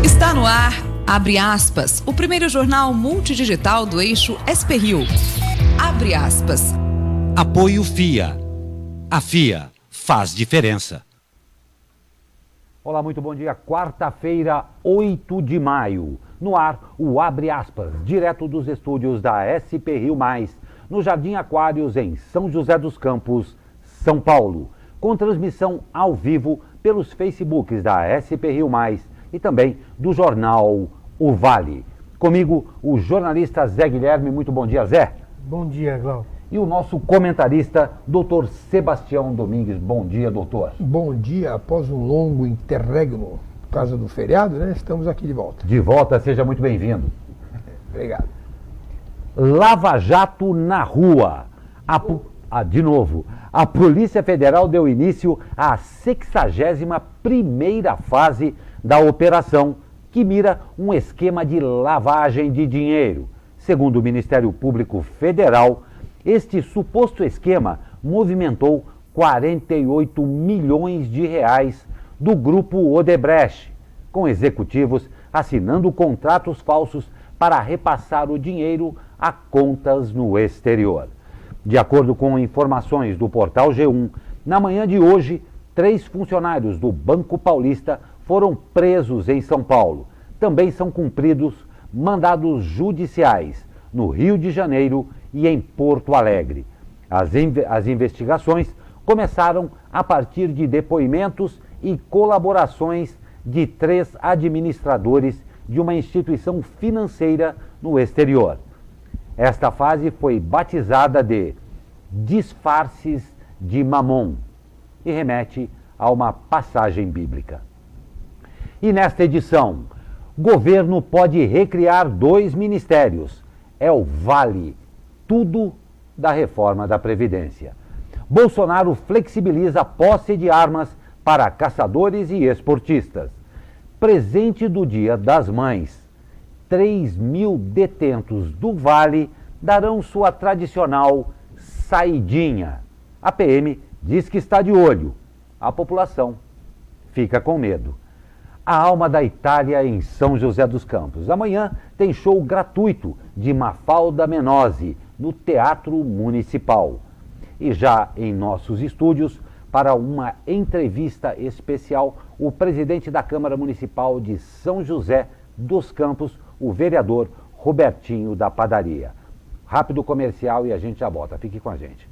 Está no ar, abre aspas, o primeiro jornal multidigital do eixo SP-Rio. Abre aspas. Apoio FIA. A FIA faz diferença. Olá, muito bom dia. Quarta-feira, 8 de maio. No ar, o Abre Aspas, direto dos estúdios da SP-Rio+, no Jardim Aquários, em São José dos Campos, São Paulo. Com transmissão ao vivo pelos Facebooks da SP-Rio+, e também do jornal O Vale. Comigo, o jornalista Zé Guilherme. Muito bom dia, Zé. Bom dia, Glauco. E o nosso comentarista, doutor Sebastião Domingues. Bom dia, doutor. Bom dia. Após um longo interregno por causa do feriado, né? Estamos aqui de volta. De volta, seja muito bem-vindo. Obrigado. Lava Jato na rua. De novo, a Polícia Federal deu início à 61ª fase da operação, que mira um esquema de lavagem de dinheiro. Segundo o Ministério Público Federal, este suposto esquema movimentou 48 milhões de reais do grupo Odebrecht, com executivos assinando contratos falsos para repassar o dinheiro a contas no exterior. De acordo com informações do portal G1, na manhã de hoje, 3 funcionários do Banco Paulista foram presos em São Paulo. Também são cumpridos mandados judiciais no Rio de Janeiro e em Porto Alegre. As investigações começaram a partir de depoimentos e colaborações de 3 administradores de uma instituição financeira no exterior. Esta fase foi batizada de disfarces de Mamon e remete a uma passagem bíblica. E nesta edição, governo pode recriar 2 ministérios. É o Vale, tudo da reforma da Previdência. Bolsonaro flexibiliza a posse de armas para caçadores e esportistas. Presente do Dia das Mães. 3.000 detentos do Vale darão sua tradicional saidinha. A PM diz que está de olho. A população fica com medo. A alma da Itália em São José dos Campos. Amanhã tem show gratuito de Mafalda Menose no Teatro Municipal. E já em nossos estúdios, para uma entrevista especial, o presidente da Câmara Municipal de São José dos Campos, o vereador Robertinho da Padaria. Rápido comercial e a gente já volta. Fique com a gente.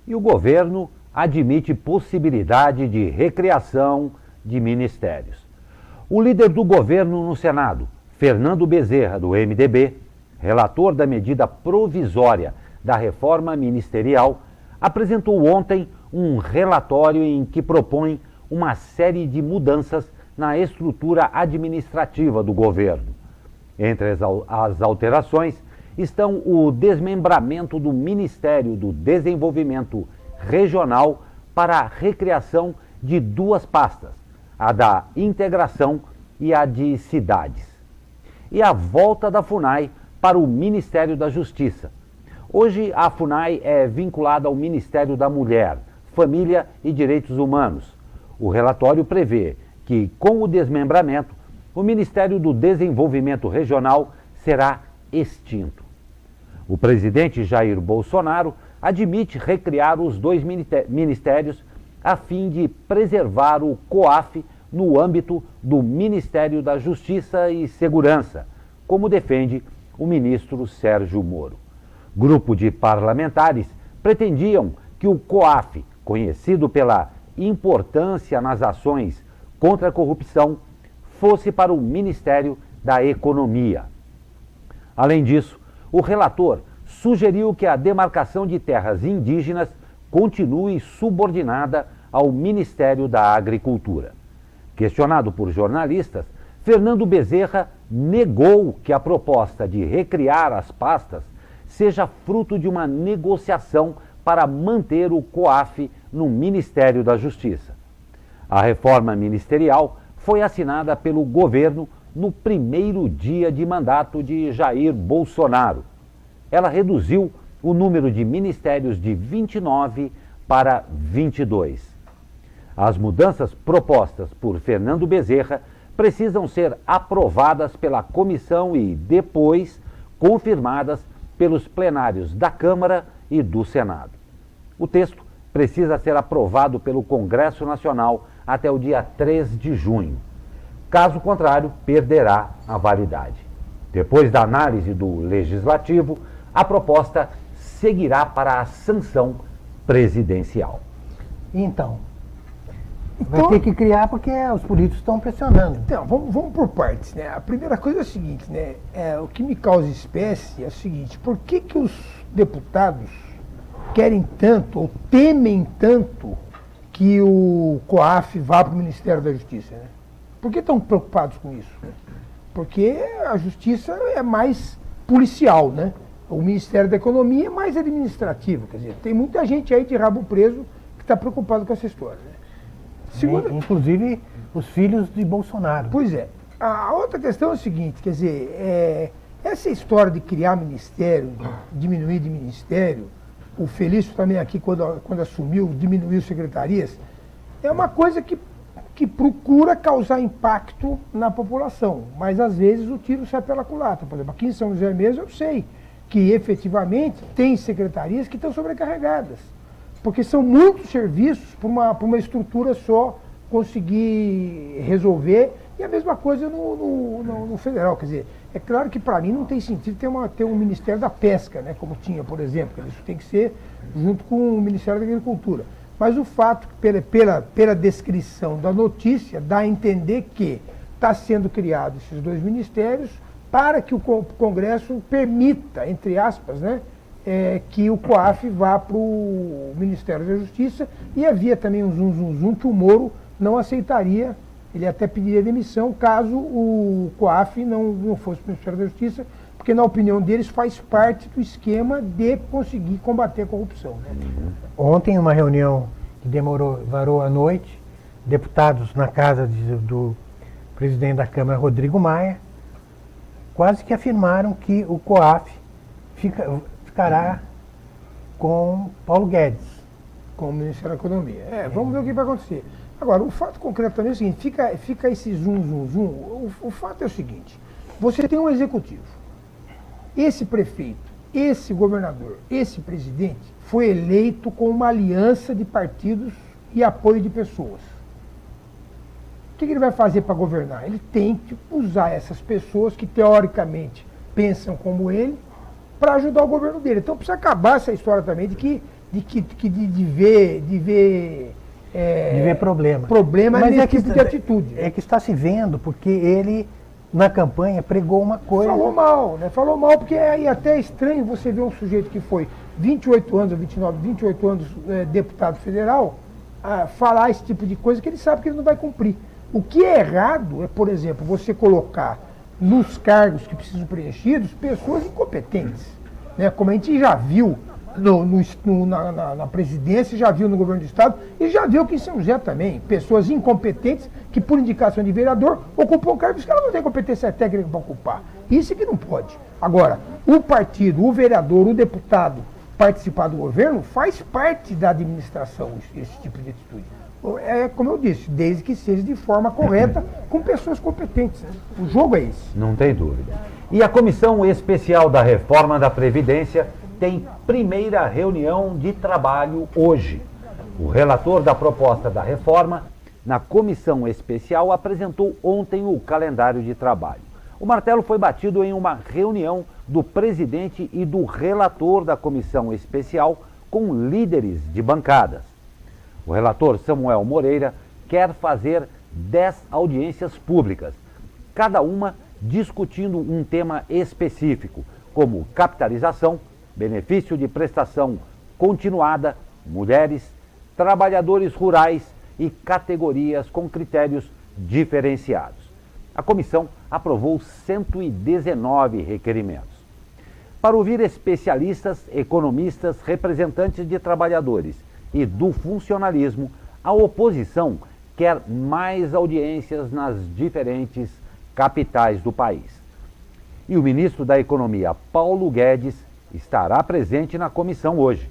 E o governo admite possibilidade de recriação de ministérios. O líder do governo no Senado, Fernando Bezerra, do MDB, relator da medida provisória da reforma ministerial, apresentou ontem um relatório em que propõe uma série de mudanças na estrutura administrativa do governo. Entre as alterações estão o desmembramento do Ministério do Desenvolvimento Regional para a recriação de 2 pastas, a da integração e a de cidades, e a volta da FUNAI para o Ministério da Justiça. Hoje a FUNAI é vinculada ao Ministério da Mulher, Família e Direitos Humanos. O relatório prevê que, com o desmembramento, o Ministério do Desenvolvimento Regional será extinto. O presidente Jair Bolsonaro admite recriar os 2 ministérios a fim de preservar o COAF no âmbito do Ministério da Justiça e Segurança, como defende o ministro Sérgio Moro. Grupo de parlamentares pretendiam que o COAF, conhecido pela importância nas ações contra a corrupção, fosse para o Ministério da Economia. Além disso, o relator sugeriu que a demarcação de terras indígenas continue subordinada ao Ministério da Agricultura. Questionado por jornalistas, Fernando Bezerra negou que a proposta de recriar as pastas seja fruto de uma negociação para manter o COAF no Ministério da Justiça. A reforma ministerial foi assinada pelo governo no primeiro dia de mandato de Jair Bolsonaro. Ela reduziu o número de ministérios de 29 para 22. As mudanças propostas por Fernando Bezerra precisam ser aprovadas pela comissão e depois confirmadas pelos plenários da Câmara e do Senado. O texto precisa ser aprovado pelo Congresso Nacional até o dia 3 de junho. Caso contrário, perderá a validade. Depois da análise do Legislativo, a proposta seguirá para a sanção presidencial. Então, vai ter que criar porque os políticos estão pressionando. Então, vamos por partes, né? A primeira coisa é a seguinte, né? O que me causa espécie é o seguinte: por que os deputados querem tanto ou temem tanto que o COAF vá para o Ministério da Justiça, né? Por que estão preocupados com isso? Porque a Justiça é mais policial, né? O Ministério da Economia é mais administrativo, quer dizer, tem muita gente aí de rabo preso que está preocupado com essa história, né? Segunda... Inclusive os filhos de Bolsonaro. Pois é. A outra questão é o seguinte, quer dizer, essa história de criar ministério, diminuir de ministério, o Felício também aqui, quando assumiu, diminuiu secretarias, é uma coisa que procura causar impacto na população, mas às vezes o tiro sai pela culatra. Por exemplo, aqui em São José mesmo eu sei que efetivamente tem secretarias que estão sobrecarregadas, porque são muitos serviços para uma estrutura só conseguir resolver, e a mesma coisa no federal. Quer dizer, é claro que para mim não tem sentido ter um Ministério da Pesca, né, como tinha, por exemplo. Isso tem que ser junto com o Ministério da Agricultura. Mas o fato, pela descrição da notícia, dá a entender que está sendo criado esses dois ministérios para que o Congresso permita, entre aspas, né, que o COAF vá para o Ministério da Justiça, e havia também um zum que o Moro não aceitaria, ele até pediria demissão caso o COAF não fosse para o Ministério da Justiça, porque na opinião deles faz parte do esquema de conseguir combater a corrupção, né? Ontem, uma reunião que varou à noite, deputados na casa do presidente da Câmara, Rodrigo Maia, quase que afirmaram que o COAF ficará com Paulo Guedes. Com o Ministério da Economia. Vamos ver o que vai acontecer. Agora, o fato concreto também é o seguinte, fica esse zum. O fato é o seguinte, você tem um executivo, esse prefeito, esse governador, esse presidente foi eleito com uma aliança de partidos e apoio de pessoas. O que ele vai fazer para governar? Ele tem que usar essas pessoas que teoricamente pensam como ele para ajudar o governo dele. Então precisa acabar essa história também de ver problema Mas nesse tipo de atitude. É que está se vendo, porque ele, na campanha, pregou uma coisa... Falou mal, né? Falou mal, porque é até estranho você ver um sujeito que foi 28 anos, ou 28 anos deputado federal, falar esse tipo de coisa que ele sabe que ele não vai cumprir. O que é errado é, por exemplo, você colocar nos cargos que precisam preenchidos pessoas incompetentes, né? Como a gente já viu na presidência, já viu no governo do Estado e já viu aqui em São José também, pessoas incompetentes que, por indicação de vereador, ocupam cargos que ela não tem competência técnica para ocupar. Isso que não pode. Agora, o partido, o vereador, o deputado participar do governo faz parte da administração, esse tipo de atitude. É como eu disse, desde que seja de forma correta, com pessoas competentes, né? O jogo é esse. Não tem dúvida. E a Comissão Especial da Reforma da Previdência tem primeira reunião de trabalho hoje. O relator da proposta da reforma, na Comissão Especial, apresentou ontem o calendário de trabalho. O martelo foi batido em uma reunião do presidente e do relator da Comissão Especial com líderes de bancadas. O relator Samuel Moreira quer fazer 10 audiências públicas, cada uma discutindo um tema específico, como capitalização, benefício de prestação continuada, mulheres, trabalhadores rurais e categorias com critérios diferenciados. A comissão aprovou 119 requerimentos. Para ouvir especialistas, economistas, representantes de trabalhadores e do funcionalismo, a oposição quer mais audiências nas diferentes capitais do país. E o ministro da Economia, Paulo Guedes, estará presente na comissão hoje.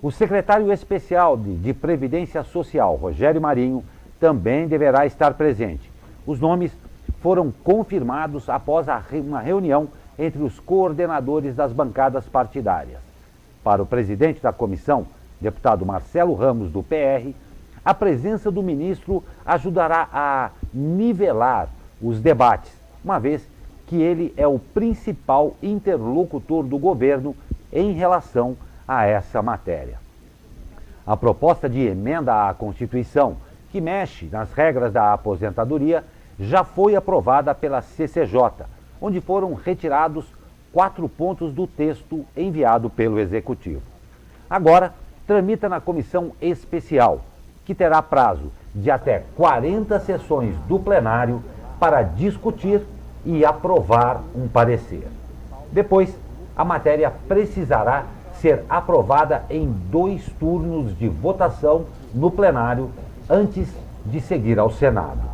O secretário especial de Previdência Social, Rogério Marinho, também deverá estar presente. Os nomes foram confirmados após uma reunião entre os coordenadores das bancadas partidárias. Para o presidente da comissão, deputado Marcelo Ramos, do PR, a presença do ministro ajudará a nivelar os debates, uma vez que ele é o principal interlocutor do governo em relação a essa matéria. A proposta de emenda à Constituição, que mexe nas regras da aposentadoria, já foi aprovada pela CCJ, onde foram retirados 4 pontos do texto enviado pelo Executivo. Agora, tramita na comissão especial, que terá prazo de até 40 sessões do plenário para discutir e aprovar um parecer. Depois, a matéria precisará ser aprovada em 2 turnos de votação no plenário antes de seguir ao Senado.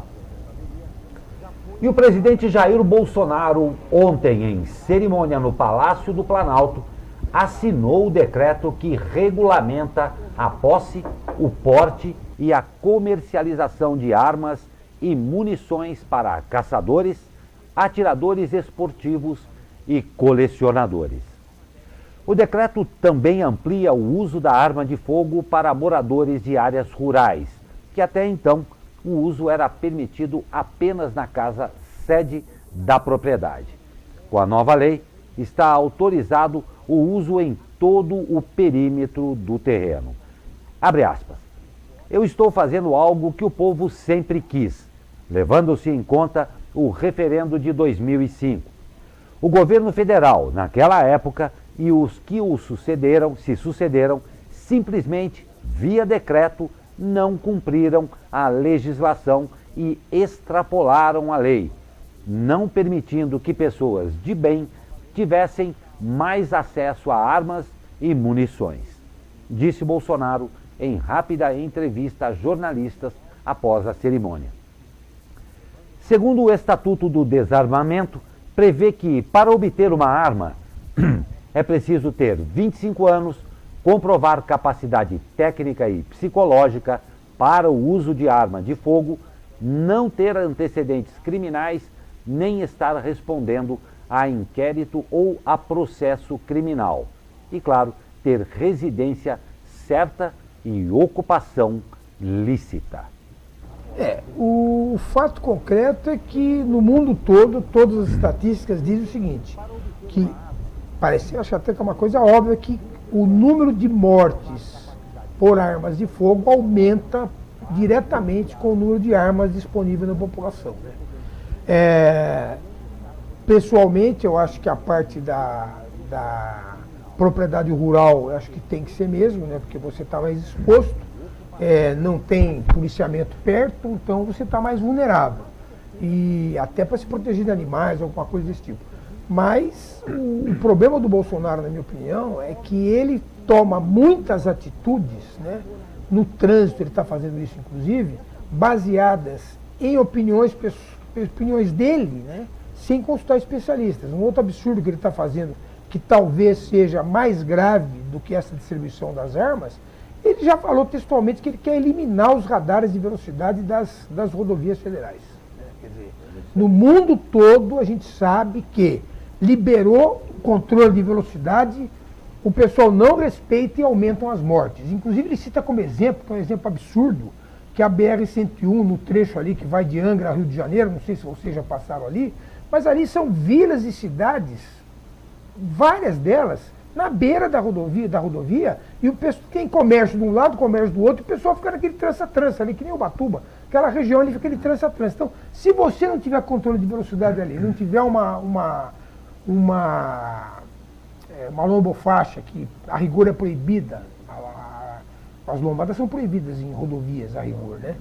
E o presidente Jair Bolsonaro, ontem, em cerimônia no Palácio do Planalto, assinou o decreto que regulamenta a posse, o porte e a comercialização de armas e munições para caçadores, atiradores esportivos e colecionadores. O decreto também amplia o uso da arma de fogo para moradores de áreas rurais, que até então o uso era permitido apenas na casa sede da propriedade. Com a nova lei, está autorizado o uso em todo o perímetro do terreno. Abre aspas. Eu estou fazendo algo que o povo sempre quis, levando-se em conta o referendo de 2005. O governo federal, naquela época, e os que se sucederam, simplesmente, via decreto, não cumpriram a legislação e extrapolaram a lei, não permitindo que pessoas de bem tivessem mais acesso a armas e munições, disse Bolsonaro em rápida entrevista a jornalistas após a cerimônia. Segundo o Estatuto do Desarmamento, prevê que, para obter uma arma, é preciso ter 25 anos, comprovar capacidade técnica e psicológica para o uso de arma de fogo, não ter antecedentes criminais, nem estar respondendo a inquérito ou a processo criminal. E, claro, ter residência certa e ocupação lícita. O fato concreto é que no mundo todo, todas as estatísticas dizem o seguinte, que parece, acho até que é uma coisa óbvia, que o número de mortes por armas de fogo aumenta diretamente com o número de armas disponíveis na população, né? Pessoalmente, eu acho que a parte da propriedade rural, eu acho que tem que ser mesmo, né? Porque você está mais exposto, não tem policiamento perto, então você está mais vulnerável. E até para se proteger de animais, alguma coisa desse tipo. Mas o problema do Bolsonaro, na minha opinião, é que ele toma muitas atitudes, né? No trânsito ele está fazendo isso, inclusive, baseadas em opiniões dele, né? Sem consultar especialistas. Um outro absurdo que ele está fazendo, que talvez seja mais grave do que essa distribuição das armas, ele já falou textualmente que ele quer eliminar os radares de velocidade das rodovias federais. Né? Quer dizer, no mundo todo a gente sabe que liberou o controle de velocidade, o pessoal não respeita e aumentam as mortes. Inclusive ele cita como exemplo, que é um exemplo absurdo, que a BR-101, no trecho ali que vai de Angra a Rio de Janeiro, não sei se vocês já passaram ali, mas ali são vilas e cidades, várias delas, na beira da rodovia, e o pessoal tem comércio de um lado, comércio do outro, e o pessoal fica naquele trança-trança ali, que nem Ubatuba, aquela região ali fica aquele trança-trança. Então, se você não tiver controle de velocidade ali, não tiver uma lombofaixa, que a rigor é proibida, as lombadas são proibidas em rodovias a rigor, né?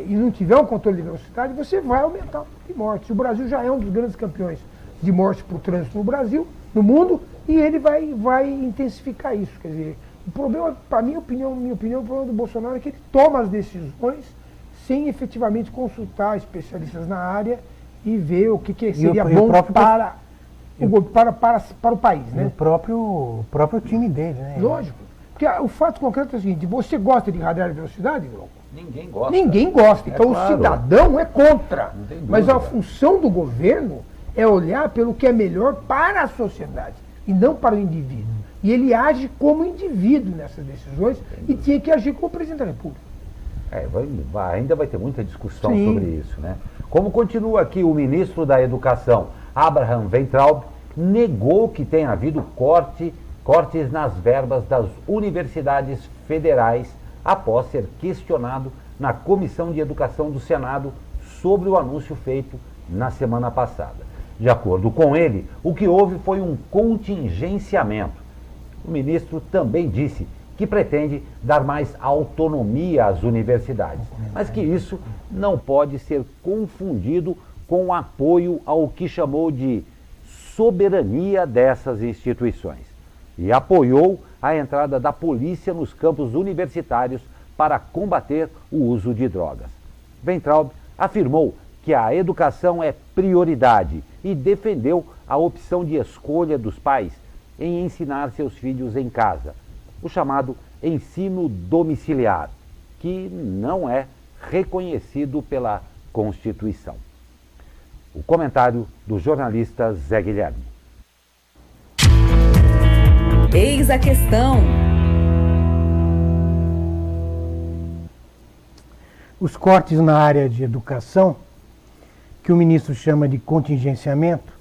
E não tiver um controle de velocidade, você vai aumentar o número de mortes. O Brasil já é um dos grandes campeões de mortes por trânsito no mundo, e ele vai intensificar isso. Quer dizer, o problema, para minha opinião, o problema do Bolsonaro é que ele toma as decisões sem efetivamente consultar especialistas na área e ver o que E seria o bom próprio- para o país, E né? o próprio time dele, né? Lógico. Porque o fato concreto é o seguinte, você gosta de radar de velocidade, Glauco? Ninguém gosta. Ninguém gosta. Então claro. o cidadão é contra. Não tem Mas a dúvida. função do governo é olhar pelo que é melhor para a sociedade e não para o indivíduo. E ele age como indivíduo nessas decisões e tinha que agir como presidente da República. Ainda vai ter muita discussão Sim. sobre isso, né? Como continua aqui o ministro da Educação, Abraham Weintraub, negou que tenha havido cortes nas verbas das universidades federais após ser questionado na Comissão de Educação do Senado sobre o anúncio feito na semana passada. De acordo com ele, o que houve foi um contingenciamento. O ministro também disse que pretende dar mais autonomia às universidades, mas que isso não pode ser confundido com o apoio ao que chamou de soberania dessas instituições. E apoiou a entrada da polícia nos campos universitários para combater o uso de drogas. Weintraub afirmou que a educação é prioridade e defendeu a opção de escolha dos pais em ensinar seus filhos em casa, o chamado ensino domiciliar, que não é reconhecido pela Constituição. O comentário do jornalista Zé Guilherme. Eis a questão. Os cortes na área de educação, que o ministro chama de contingenciamento,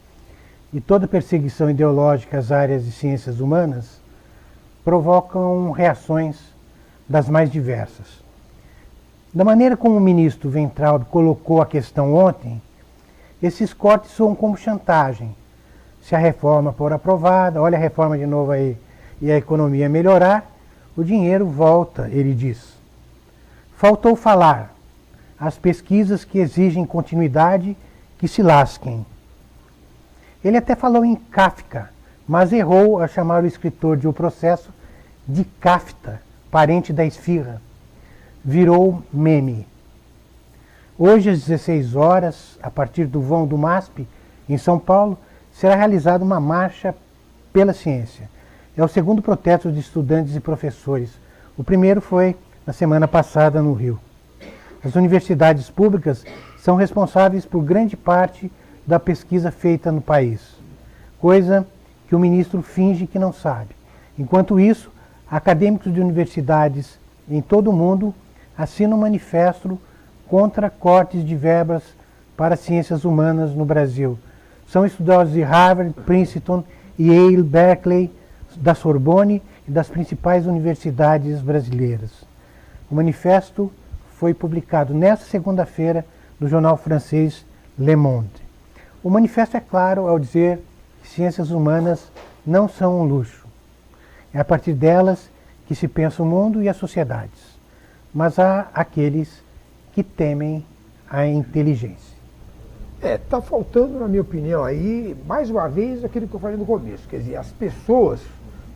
e toda perseguição ideológica às áreas de ciências humanas, provocam reações das mais diversas. Da maneira como o ministro Weintraub colocou a questão ontem, esses cortes soam como chantagem. Se a reforma for aprovada, olha a reforma de novo aí, e a economia melhorar, o dinheiro volta, ele diz. Faltou falar. As pesquisas que exigem continuidade, que se lasquem. Ele até falou em Kafka, mas errou a chamar o escritor de O Processo de Kafta, parente da esfirra. Virou meme. Hoje, às 16 horas, a partir do vão do MASP, em São Paulo, será realizada uma marcha pela ciência. É o segundo protesto de estudantes e professores. O primeiro foi na semana passada no Rio. As universidades públicas são responsáveis por grande parte da pesquisa feita no país, coisa que o ministro finge que não sabe. Enquanto isso, acadêmicos de universidades em todo o mundo assinam um manifesto contra cortes de verbas para ciências humanas no Brasil. São estudiosos de Harvard, Princeton, Yale, Berkeley, da Sorbonne e das principais universidades brasileiras. O manifesto foi publicado nesta segunda-feira no jornal francês Le Monde. O manifesto é claro ao dizer que ciências humanas não são um luxo. É a partir delas que se pensa o mundo e as sociedades. Mas há aqueles que temem a inteligência. Está faltando, na minha opinião, aí, mais uma vez, aquilo que eu falei no começo. Quer dizer, as pessoas,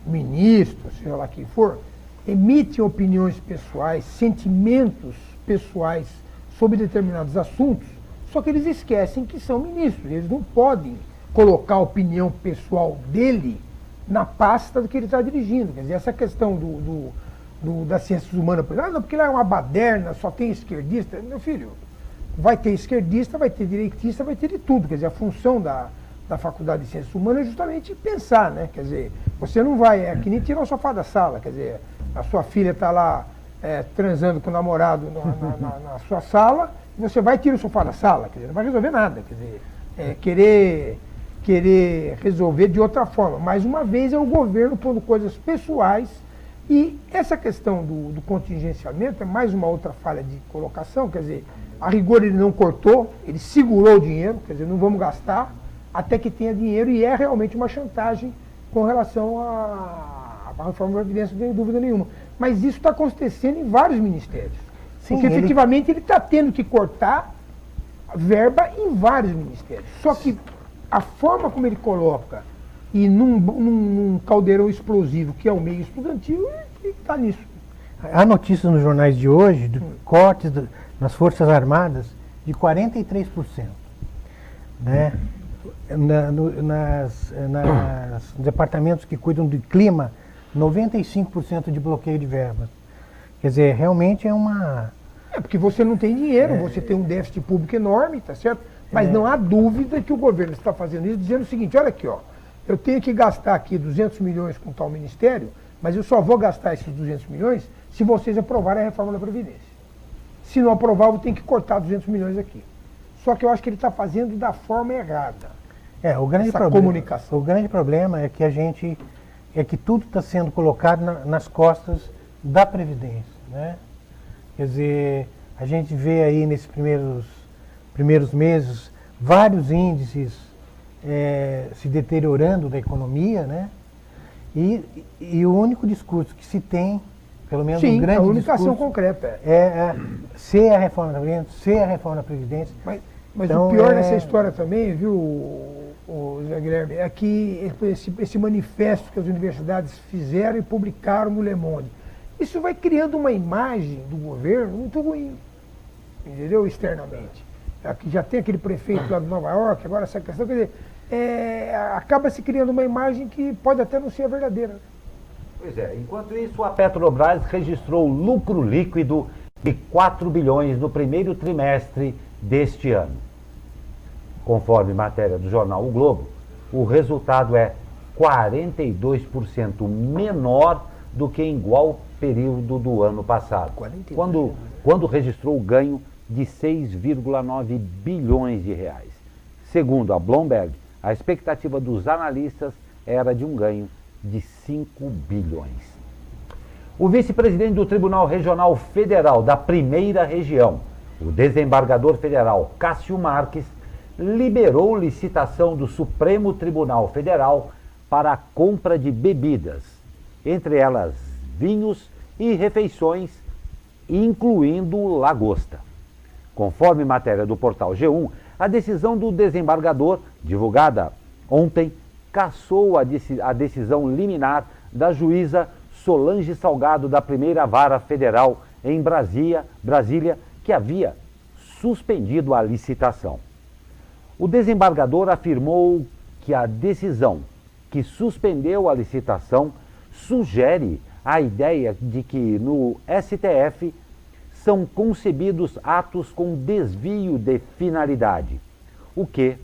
ministros, seja lá quem for, emitem opiniões pessoais, sentimentos pessoais sobre determinados assuntos, só que eles esquecem que são ministros. Eles não podem colocar a opinião pessoal dele na pasta do que ele está dirigindo. Quer dizer, essa questão das ciências humanas, não, porque lá é uma baderna, só tem esquerdista. Meu filho, vai ter esquerdista, vai ter direitista, vai ter de tudo. Quer dizer, a função da Faculdade de Ciências Humanas é justamente pensar, né? Quer dizer, você não vai, é que nem tirar o sofá da sala, quer dizer, a sua filha está lá transando com o namorado na sua sala, e você vai tirar o sofá da sala, quer dizer, não vai resolver nada, quer dizer, querer resolver de outra forma. Mais uma vez é o governo pondo coisas pessoais, e essa questão do contingenciamento é mais uma outra falha de colocação, quer dizer, a rigor ele não cortou, ele segurou o dinheiro, quer dizer, não vamos gastar até que tenha dinheiro, e é realmente uma chantagem com relação à reforma da Previdência, não tenho dúvida nenhuma. Mas isso está acontecendo em vários ministérios. Sim, porque efetivamente ele está tendo que cortar verba em vários ministérios. Só que a forma como ele coloca, e num caldeirão explosivo que é o meio estudantil, ele está nisso. Há notícias nos jornais de hoje de cortes nas Forças Armadas de 43%. né? Nos departamentos que cuidam do clima, 95% de bloqueio de verbas. Quer dizer, realmente é uma... porque você não tem dinheiro, você tem um déficit público enorme, tá certo? Mas não há dúvida que o governo está fazendo isso, dizendo o seguinte, olha aqui, ó, eu tenho que gastar aqui 200 milhões com tal ministério, mas eu só vou gastar esses 200 milhões se vocês aprovarem a reforma da Previdência. Se não aprovar, eu tenho que cortar 200 milhões aqui. Só que eu acho que ele está fazendo da forma errada. O grande comunicação. O grande problema é que tudo está sendo colocado nas costas da Previdência, né? Quer dizer, a gente vê aí nesses primeiros meses vários índices se deteriorando da economia, né? E o único discurso que se tem, pelo menos um grande a única ação discurso, concreta ser a reforma da Previdência, ser a reforma da Previdência. Mas então, o pior nessa história também, viu, o Zé Guilherme, é que esse manifesto que as universidades fizeram e publicaram no Le Monde, isso vai criando uma imagem do governo muito ruim, entendeu? Externamente. Aqui já tem aquele prefeito lá de Nova York, agora essa questão, quer dizer, acaba se criando uma imagem que pode até não ser a verdadeira. Pois é, enquanto isso, a Petrobras registrou lucro líquido de 4 bilhões no primeiro trimestre deste ano. Conforme matéria do jornal O Globo, o resultado é 42% menor do que em igual período do ano passado, quando registrou ganho de 6,9 bilhões de reais. Segundo a Bloomberg, a expectativa dos analistas era de um ganho de 5 bilhões. O vice-presidente do Tribunal Regional Federal da Primeira Região, o desembargador federal Cássio Marques, liberou licitação do Supremo Tribunal Federal para a compra de bebidas, entre elas vinhos e refeições, incluindo lagosta. Conforme matéria do portal G1, a decisão do desembargador, divulgada ontem, cassou a decisão liminar da juíza Solange Salgado da Primeira Vara Federal em Brasília, que havia suspendido a licitação. O desembargador afirmou que a decisão que suspendeu a licitação sugere a ideia de que no STF são concebidos atos com desvio de finalidade, o que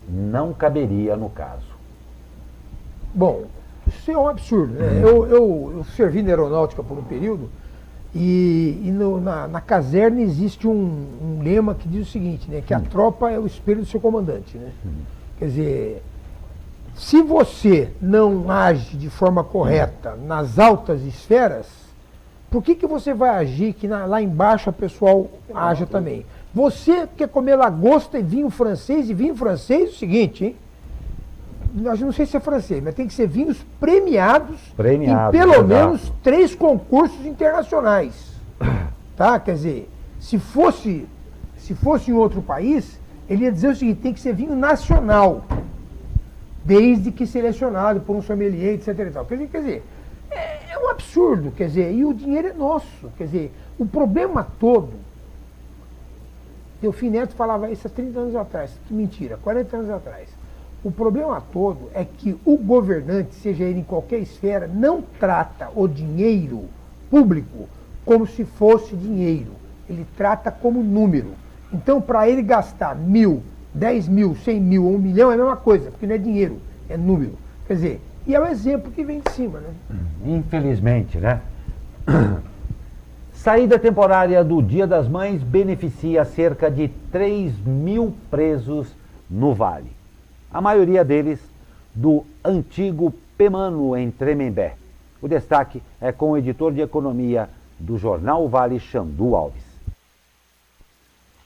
não caberia no caso. Bom, isso é um absurdo, né? Eu servi na aeronáutica por um período e na caserna existe um lema que diz o seguinte, né? Que a tropa é o espelho do seu comandante, né? Quer dizer, se você não age de forma correta nas altas esferas, por que você vai agir que lá embaixo a pessoal haja também? Você quer comer lagosta e vinho francês é o seguinte, hein? Eu não sei se é francês, mas tem que ser vinhos premiados em pelo menos 3 concursos internacionais. Tá? Quer dizer, se fosse em outro país, ele ia dizer o seguinte, tem que ser vinho nacional, desde que selecionado por um sommelier, etc. E tal. Quer dizer, é um absurdo, quer dizer, e o dinheiro é nosso. Quer dizer, o problema todo, Delfim Neto falava isso há 30 anos atrás, mentira, 40 anos atrás. O problema todo é que o governante, seja ele em qualquer esfera, não trata o dinheiro público como se fosse dinheiro. Ele trata como número. Então, para ele gastar 1.000, 10 mil, 100 mil ou 1 milhão é a mesma coisa, porque não é dinheiro, é número. Quer dizer, e é o exemplo que vem de cima, né? Infelizmente, né? Saída temporária do Dia das Mães beneficia cerca de 3.000 presos no Vale. A maioria deles do antigo Pemano, em Tremembé. O destaque é com o editor de economia do Jornal Vale, Xandu Alves.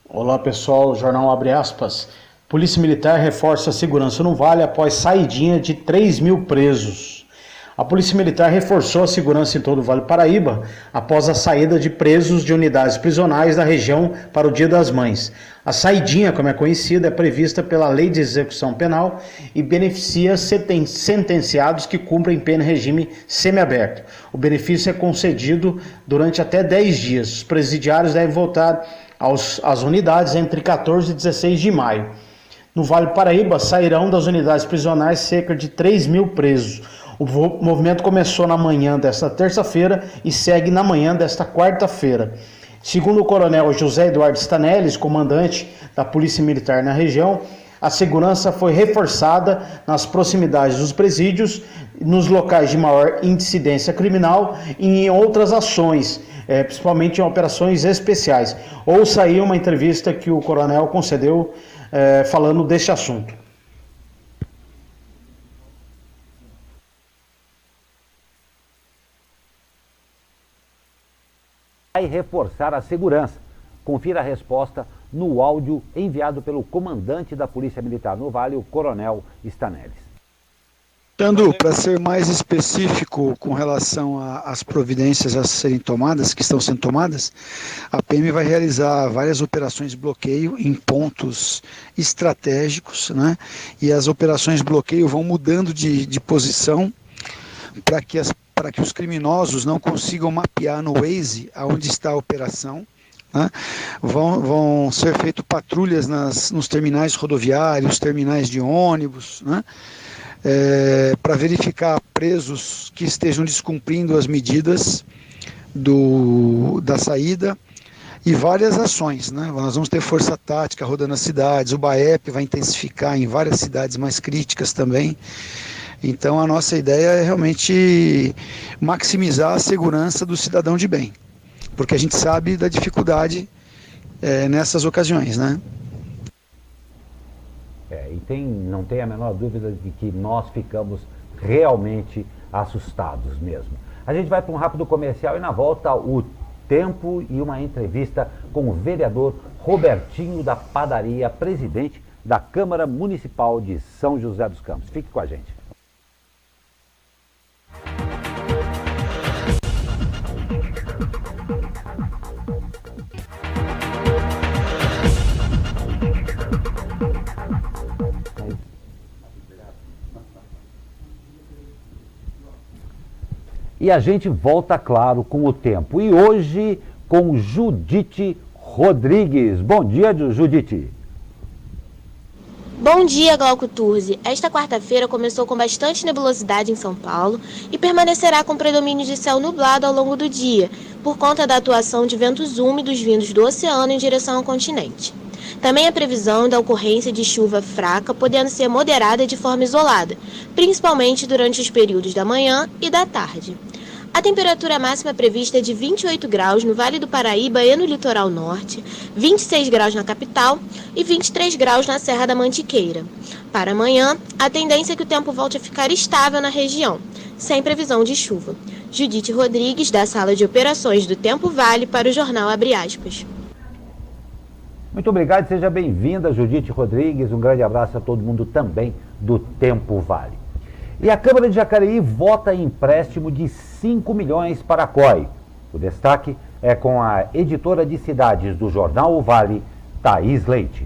Olá pessoal, Jornal Abre Aspas. Polícia Militar reforça a segurança no Vale após saidinha de 3.000 presos. A Polícia Militar reforçou a segurança em todo o Vale Paraíba após a saída de presos de unidades prisionais da região para o Dia das Mães. A saidinha, como é conhecida, é prevista pela Lei de Execução Penal e beneficia sentenciados que cumprem pena em regime semiaberto. O benefício é concedido durante até 10 dias. Os presidiários devem voltar às unidades entre 14 e 16 de maio. No Vale do Paraíba, sairão das unidades prisionais cerca de 3 mil presos. O movimento começou na manhã desta terça-feira e segue na manhã desta quarta-feira. Segundo o coronel José Eduardo Stanelles, comandante da Polícia Militar na região, a segurança foi reforçada nas proximidades dos presídios, nos locais de maior incidência criminal e em outras ações, principalmente em operações especiais. Ouça aí uma entrevista que o coronel concedeu falando deste assunto. Vai reforçar a segurança. Confira a resposta no áudio enviado pelo comandante da Polícia Militar no Vale, o coronel Stanelles. Tandu, para ser mais específico com relação às providências a serem tomadas, que estão sendo tomadas, a PM vai realizar várias operações de bloqueio em pontos estratégicos, né? E as operações de bloqueio vão mudando de posição para que os criminosos não consigam mapear no Waze aonde está a operação. Né? Vão ser feitas patrulhas nos terminais rodoviários, terminais de ônibus, né? Para verificar presos que estejam descumprindo as medidas da saída e várias ações, né? Nós vamos ter força tática rodando as cidades, o BAEP vai intensificar em várias cidades mais críticas também. Então a nossa ideia é realmente maximizar a segurança do cidadão de bem, porque a gente sabe da dificuldade nessas ocasiões, né? E não tem a menor dúvida de que nós ficamos realmente assustados mesmo. A gente vai para um rápido comercial e na volta o tempo e uma entrevista com o vereador Robertinho da Padaria, presidente da Câmara Municipal de São José dos Campos. Fique com a gente. E a gente volta, claro, com o tempo. E hoje com Judite Rodrigues. Bom dia, Judite. Bom dia, Glauco Turzi. Esta quarta-feira começou com bastante nebulosidade em São Paulo e permanecerá com predomínio de céu nublado ao longo do dia, por conta da atuação de ventos úmidos vindos do oceano em direção ao continente. Também a previsão da ocorrência de chuva fraca, podendo ser moderada de forma isolada, principalmente durante os períodos da manhã e da tarde. A temperatura máxima prevista é de 28 graus no Vale do Paraíba e no litoral norte, 26 graus na capital e 23 graus na Serra da Mantiqueira. Para amanhã, a tendência é que o tempo volte a ficar estável na região, sem previsão de chuva. Judite Rodrigues, da Sala de Operações do Tempo Vale, para o jornal Abre Aspas. Muito obrigado, seja bem-vinda, Judite Rodrigues. Um grande abraço a todo mundo também do Tempo Vale. E a Câmara de Jacareí vota em empréstimo de 5 milhões para a COI. O destaque é com a editora de cidades do jornal O Vale, Thaís Leite.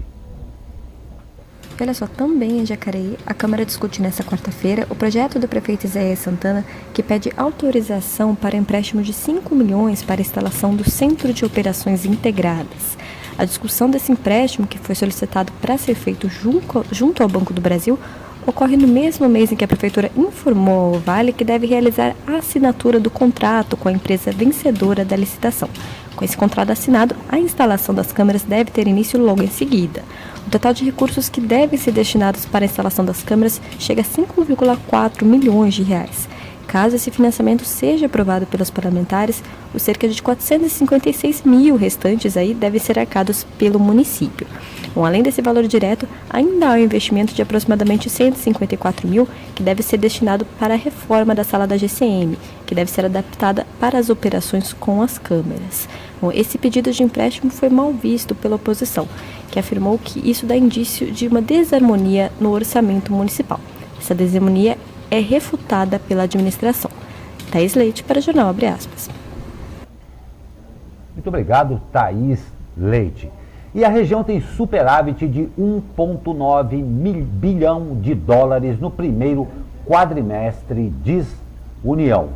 Olha só, também em Jacareí, a Câmara discute nesta quarta-feira o projeto do prefeito Isaías Santana, que pede autorização para empréstimo de 5 milhões para a instalação do Centro de Operações Integradas. A discussão desse empréstimo, que foi solicitado para ser feito junto ao Banco do Brasil, ocorre no mesmo mês em que a Prefeitura informou ao Vale que deve realizar a assinatura do contrato com a empresa vencedora da licitação. Com esse contrato assinado, a instalação das câmeras deve ter início logo em seguida. O total de recursos que devem ser destinados para a instalação das câmeras chega a 5,4 milhões de reais. Caso esse financiamento seja aprovado pelos parlamentares, os cerca de 456 mil restantes aí devem ser arcados pelo município. Bom, além desse valor direto, ainda há um investimento de aproximadamente 154 mil que deve ser destinado para a reforma da sala da GCM, que deve ser adaptada para as operações com as câmeras. Bom, esse pedido de empréstimo foi mal visto pela oposição, que afirmou que isso dá indício de uma desarmonia no orçamento municipal. Essa desarmonia é refutada pela administração. Thaís Leite para o jornal Abre Aspas. Muito obrigado, Thaís Leite. E a região tem superávit de 1,9 bilhão de dólares no primeiro quadrimestre, diz União.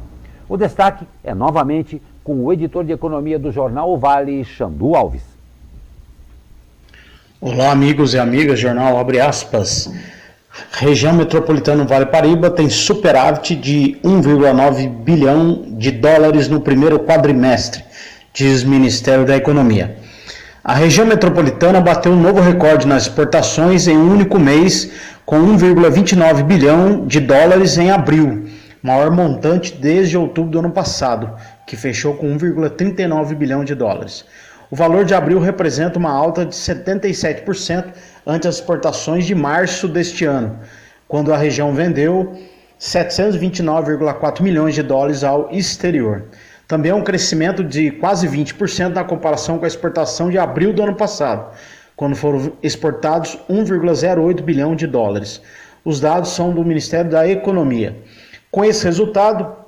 O destaque é novamente com o editor de economia do jornal O Vale, Xandu Alves. Olá, amigos e amigas, jornal abre aspas. Região metropolitana Vale Paraíba tem superávit de 1,9 bilhão de dólares no primeiro quadrimestre, diz Ministério da Economia. A região metropolitana bateu um novo recorde nas exportações em um único mês, com 1,29 bilhão de dólares em abril, maior montante desde outubro do ano passado, que fechou com 1,39 bilhão de dólares. O valor de abril representa uma alta de 77% ante as exportações de março deste ano, quando a região vendeu 729,4 milhões de dólares ao exterior. Também é um crescimento de quase 20% na comparação com a exportação de abril do ano passado, quando foram exportados 1,08 bilhão de dólares. Os dados são do Ministério da Economia. Com esse resultado,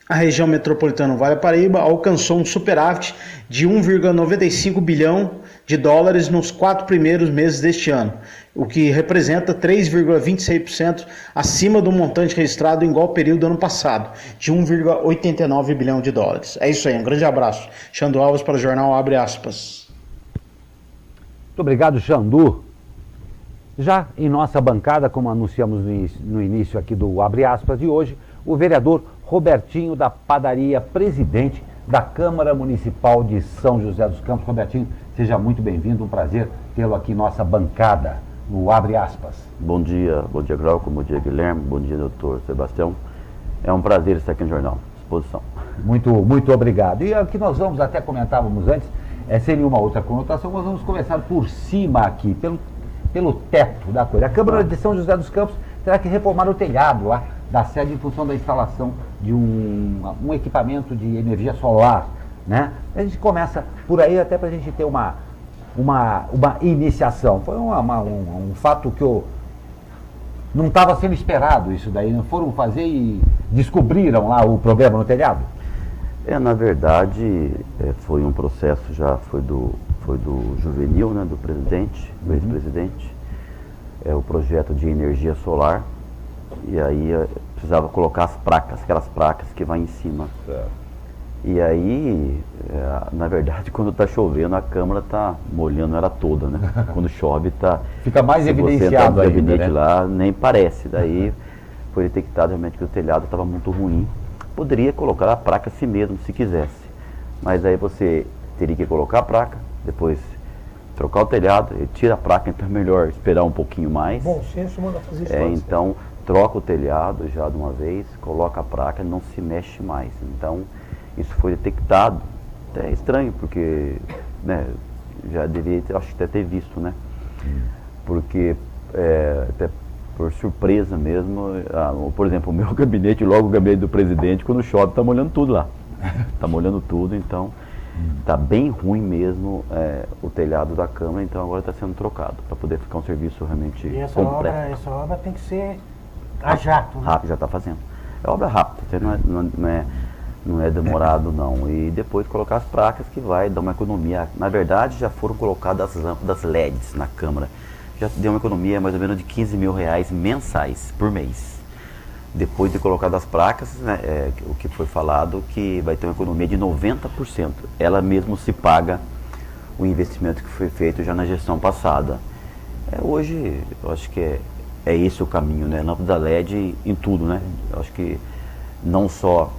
a região metropolitana Vale Paraíba alcançou um superávit de 1,95 bilhão de dólares nos 4 primeiros meses deste ano, o que representa 3,26% acima do montante registrado em igual período do ano passado, de 1,89 bilhão de dólares. É isso aí, um grande abraço. Xandu Alves para o jornal Abre Aspas. Muito obrigado, Xandu. Já em nossa bancada, como anunciamos no início aqui do Abre Aspas de hoje, o vereador Robertinho da Padaria, presidente da Câmara Municipal de São José dos Campos. Robertinho, seja muito bem-vindo, um prazer tê-lo aqui em nossa bancada, no Abre Aspas. Bom dia Glauco, bom dia Guilherme, bom dia doutor Sebastião. É um prazer estar aqui no jornal, disposição. Muito obrigado. E aqui nós vamos, até comentávamos antes, sem nenhuma outra conotação, nós vamos começar por cima aqui, pelo teto da coisa. A Câmara de São José dos Campos terá que reformar o telhado lá da sede em função da instalação de um equipamento de energia solar, né? A gente começa por aí até para a gente ter uma iniciação. Foi um fato que não estava sendo esperado isso daí, não foram fazer e descobriram lá o problema no telhado? Na verdade, foi um processo, foi do Juvenil, né, do presidente, do ex-presidente, o projeto de energia solar. E aí precisava colocar as placas, aquelas placas que vai em cima. Certo. E aí, na verdade, quando está chovendo, a câmara está molhando ela toda, né? Quando chove, fica mais evidenciado ainda, gabinete, né? Lá, nem parece. Daí foi detectado realmente que o telhado estava muito ruim. Poderia colocar a placa assim mesmo, se quisesse. Mas aí você teria que colocar a placa, depois trocar o telhado, tira a placa, então é melhor esperar um pouquinho mais. Bom senso manda fazer isso. Então, troca o telhado já de uma vez, coloca a placa e não se mexe mais. Então, isso foi detectado. É estranho, porque, né, já deveria até ter visto, né? Porque, até por surpresa mesmo, por exemplo, o meu gabinete, logo o gabinete do presidente, quando chove, está molhando tudo lá. Está molhando tudo, então, está bem ruim mesmo o telhado da Câmara, então agora está sendo trocado, para poder ficar um serviço realmente completo. Essa obra tem que ser a jato, né? Rápido, já está fazendo. É obra rápida, não é demorado não. E depois colocar as placas que vai dar uma economia. Na verdade, já foram colocadas as lâmpadas LEDs na Câmara. Já deu uma economia mais ou menos de R$15 mil mensais por mês. Depois de colocar as placas, né, o que foi falado, que vai ter uma economia de 90%. Ela mesmo se paga o investimento que foi feito já na gestão passada. Hoje, eu acho que é esse o caminho, né? Lâmpada LED em tudo, né? Eu acho que não só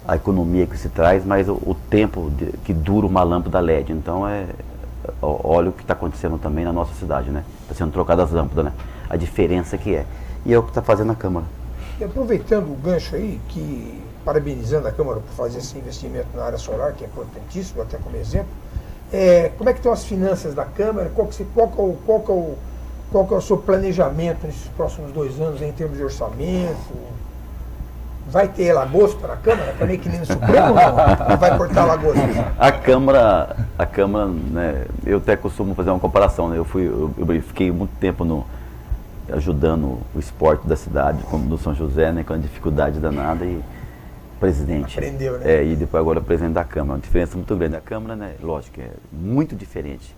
a economia que se traz, mas o tempo que dura uma lâmpada LED. Então, olha o que está acontecendo também na nossa cidade, né? Está sendo trocadas as lâmpadas, né? A diferença que é. E é o que está fazendo a Câmara. E aproveitando o gancho aí, parabenizando a Câmara por fazer esse investimento na área solar, que é importantíssimo, até como exemplo, como é que estão as finanças da Câmara? Qual que é o seu planejamento nesses próximos 2 anos em termos de orçamento? Vai ter lagosta na Câmara? Também que nem no Supremo ou não? Vai cortar lagosta? A Câmara, né, eu até costumo fazer uma comparação, né? Eu fiquei muito tempo ajudando o esporte da cidade, como no São José, né, com a dificuldade danada, e presidente. Aprendeu, né? E depois agora presidente da Câmara. Uma diferença muito grande. A Câmara, né, lógico, é muito diferente.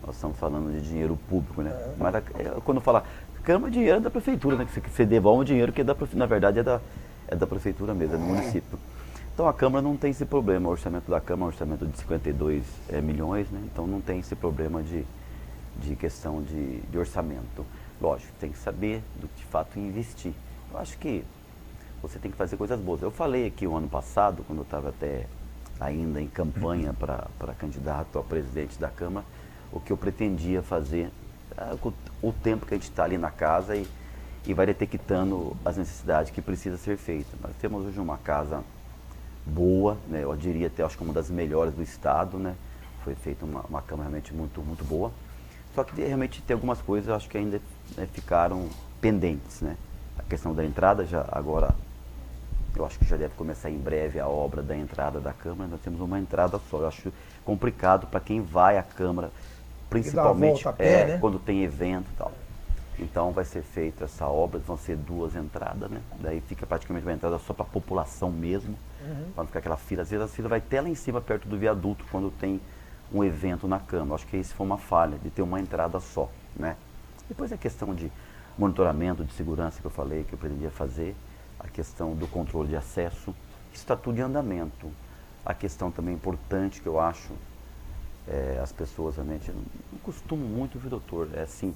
Nós estamos falando de dinheiro público, né? Mas quando fala Câmara, dinheiro é da prefeitura, né? Que você devolve um dinheiro que na verdade é da prefeitura mesmo, é do município. Então a Câmara não tem esse problema. O orçamento da Câmara é um orçamento de 52 milhões, né? Então não tem esse problema de questão de orçamento. Lógico, tem que saber do que de fato investir. Eu acho que você tem que fazer coisas boas. Eu falei aqui o ano passado, quando eu estava até ainda em campanha para candidato a presidente da Câmara, o que eu pretendia fazer, o tempo que a gente está ali na casa e vai detectando as necessidades que precisa ser feita. Nós temos hoje uma casa boa, né? Eu diria até, acho que uma das melhores do estado, né? Foi feita uma Câmara realmente muito boa. Só que realmente tem algumas coisas, eu acho que ainda ficaram pendentes, né? A questão da entrada, agora, eu acho que já deve começar em breve a obra da entrada da Câmara. Nós temos uma entrada só. Eu acho complicado para quem vai à Câmara, principalmente né? Quando tem evento e tal. Então vai ser feita essa obra, vão ser 2 entradas, né? Daí fica praticamente uma entrada só para a população mesmo, para não ficar aquela fila. Às vezes a fila vai até lá em cima, perto do viaduto, quando tem um evento na Câmara. Acho que isso foi uma falha, de ter uma entrada só, né? Depois a questão de monitoramento, de segurança que eu falei, que eu pretendia fazer, a questão do controle de acesso, isso está tudo em andamento. A questão também importante que eu acho, as pessoas realmente não costumam muito, viu, doutor? É assim,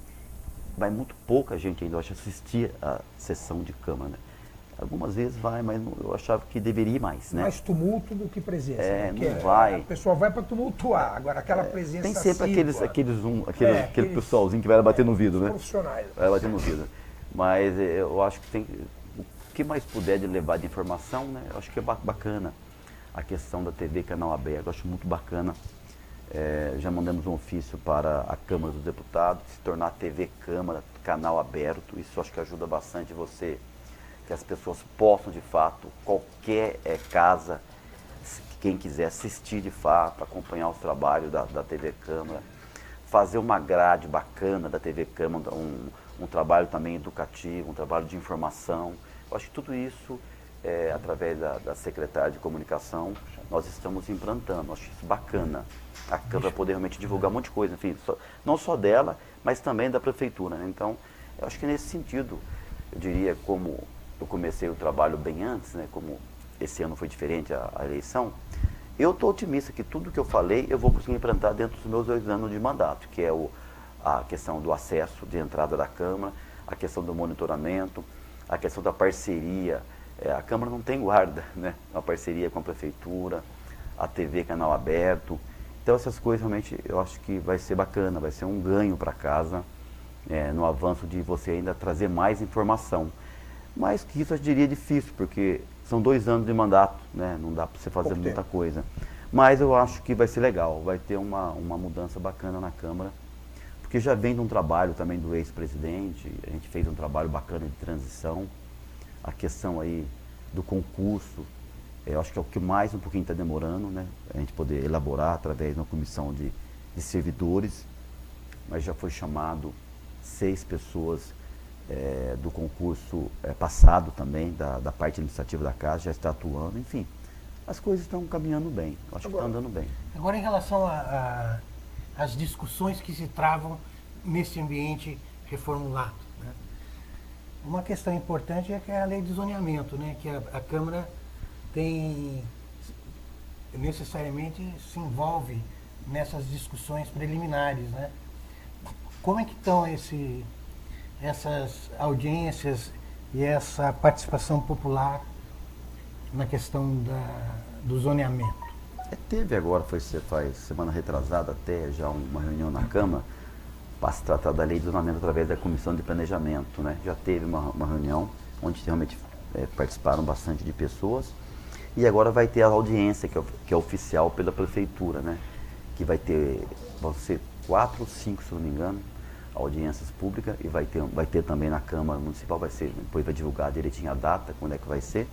vai muito pouca gente ainda, eu acho, assistir a sessão de Câmara, né? Algumas vezes vai, mas eu achava que deveria ir mais, né? Mais tumulto do que presença. Não vai. A pessoa vai para tumultuar, agora aquela presença tem sempre aquele pessoalzinho que vai bater no vidro, né? Profissionais. Vai bater no vidro. Mas eu acho que tem, o que mais puder de levar de informação, né? Eu acho que é bacana. A questão da TV Canal Aberto, eu acho muito bacana. Já mandamos um ofício para a Câmara dos Deputados, se tornar TV Câmara, canal aberto. Isso eu acho que ajuda bastante que as pessoas possam, de fato, qualquer casa, quem quiser assistir de fato, acompanhar os trabalhos da TV Câmara, fazer uma grade bacana da TV Câmara, um trabalho também educativo, um trabalho de informação. Eu acho que tudo isso, através da Secretaria de Comunicação, nós estamos implantando. Eu acho isso bacana. A Câmara poder realmente divulgar um monte de coisa, enfim, não só dela, mas também da Prefeitura, né? Então, eu acho que nesse sentido, eu diria, como eu comecei o trabalho bem antes, né? Como esse ano foi diferente a eleição, eu estou otimista que tudo que eu falei eu vou conseguir implantar dentro dos meus 2 anos de mandato, que é a questão do acesso de entrada da Câmara, a questão do monitoramento, a questão da parceria. A Câmara não tem guarda, né? Uma parceria com a Prefeitura, a TV Canal Aberto. Então essas coisas realmente eu acho que vai ser bacana, vai ser um ganho para casa, no avanço de você ainda trazer mais informação. Mas que isso eu diria difícil, porque são 2 anos de mandato, né? Não dá para você fazer muita coisa. Mas eu acho que vai ser legal, vai ter uma mudança bacana na Câmara, porque já vem de um trabalho também do ex-presidente, a gente fez um trabalho bacana de transição, a questão aí do concurso, eu acho que é o que mais um pouquinho está demorando, né? A gente poder elaborar através de uma comissão de servidores, mas já foi chamado 6 pessoas do concurso passado também, da parte administrativa da casa, já está atuando, enfim. As coisas estão caminhando bem, acho que está andando bem. Agora, em relação às discussões que se travam nesse ambiente reformulado, né? Uma questão importante é que é a lei de zoneamento, né? Que a Câmara necessariamente se envolve nessas discussões preliminares, né? Como é que estão essas audiências e essa participação popular na questão do zoneamento? Teve agora, faz semana retrasada até já uma reunião na Câmara para se tratar da lei de zoneamento através da Comissão de Planejamento, né? Já teve uma reunião onde realmente participaram bastante de pessoas e agora vai ter a audiência que é oficial pela Prefeitura, né? Que vão ser 4 ou 5, se não me engano, audiências públicas, e vai ter também na Câmara Municipal, depois vai divulgar direitinho a data, quando é que vai ser.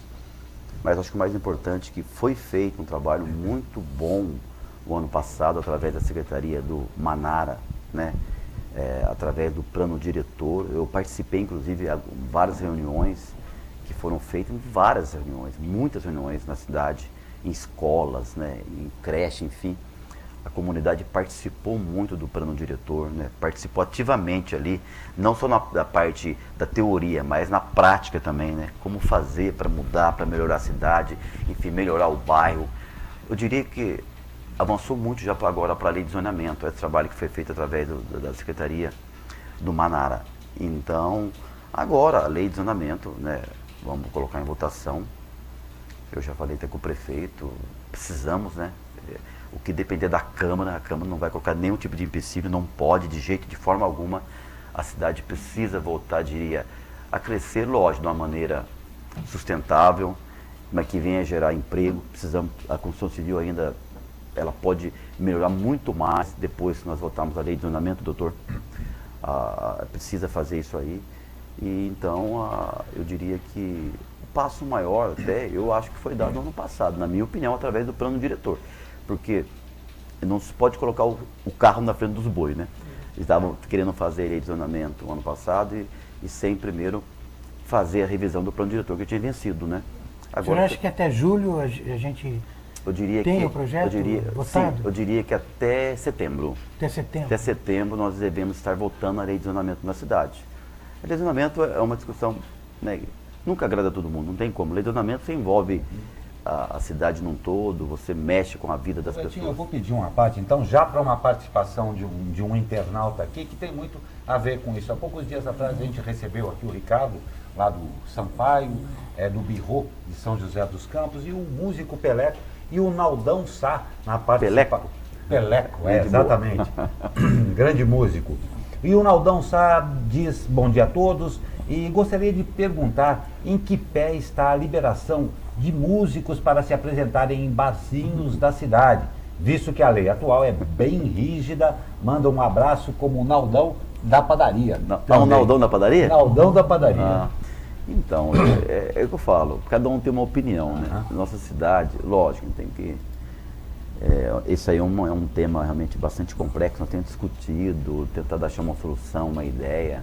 Mas acho que o mais importante é que foi feito um trabalho muito bom o ano passado, através da Secretaria do Manara, né? Através do plano diretor. Eu participei, inclusive, de várias reuniões que foram feitas, muitas reuniões na cidade, em escolas, né? Em creche, enfim. A comunidade participou muito do plano diretor, né? Participou ativamente ali, não só na parte da teoria, mas na prática também, né? Como fazer para mudar, para melhorar a cidade, enfim, melhorar o bairro. Eu diria que avançou muito já agora para a lei de zonamento, esse trabalho que foi feito através da Secretaria do Manara. Então, agora a lei de zonamento, né, vamos colocar em votação. Eu já falei até com o prefeito, precisamos, né? O que depender da Câmara, a Câmara não vai colocar nenhum tipo de empecilho, não pode de jeito, de forma alguma. A cidade precisa voltar, diria, a crescer, lógico, de uma maneira sustentável, mas que venha gerar emprego. Precisamos, a construção civil ainda, ela pode melhorar muito mais depois que nós votarmos a lei de zonamento, doutor. Precisa fazer isso aí. E então, eu diria que o passo maior até, eu acho que foi dado no ano passado, na minha opinião, através do plano diretor. Porque não se pode colocar o carro na frente dos bois, né? Eles estavam querendo fazer a lei de zonamento no ano passado e sem primeiro fazer a revisão do plano diretor que tinha vencido, né? Agora, o senhor acha que até julho a gente tem o projeto votado? Sim, eu diria que até setembro. Até setembro? Até setembro nós devemos estar votando a lei de zonamento na cidade. A lei de zonamento é uma discussão, né, nunca agrada a todo mundo, não tem como. A lei de zonamento você envolve a cidade num todo, você mexe com a vida das pessoas. Eu vou pedir uma parte, então, já para uma participação de um internauta aqui, que tem muito a ver com isso. Há poucos dias atrás a gente recebeu aqui o Ricardo, lá do Sampaio, do Birro, de São José dos Campos, e o músico Peleco, e o Naldão Sá, na participação. Peleco, exatamente. Grande músico. E o Naldão Sá diz bom dia a todos, e gostaria de perguntar em que pé está a liberação de músicos para se apresentarem em barzinhos da cidade, visto que a lei atual é bem rígida. Manda um abraço como o Naldão da padaria. O Naldão da padaria? Naldão da padaria. Então, é o que eu falo, cada um tem uma opinião, né? Nossa cidade, lógico, tem que... esse aí é um tema realmente bastante complexo, nós temos discutido, tentado achar uma solução, uma ideia,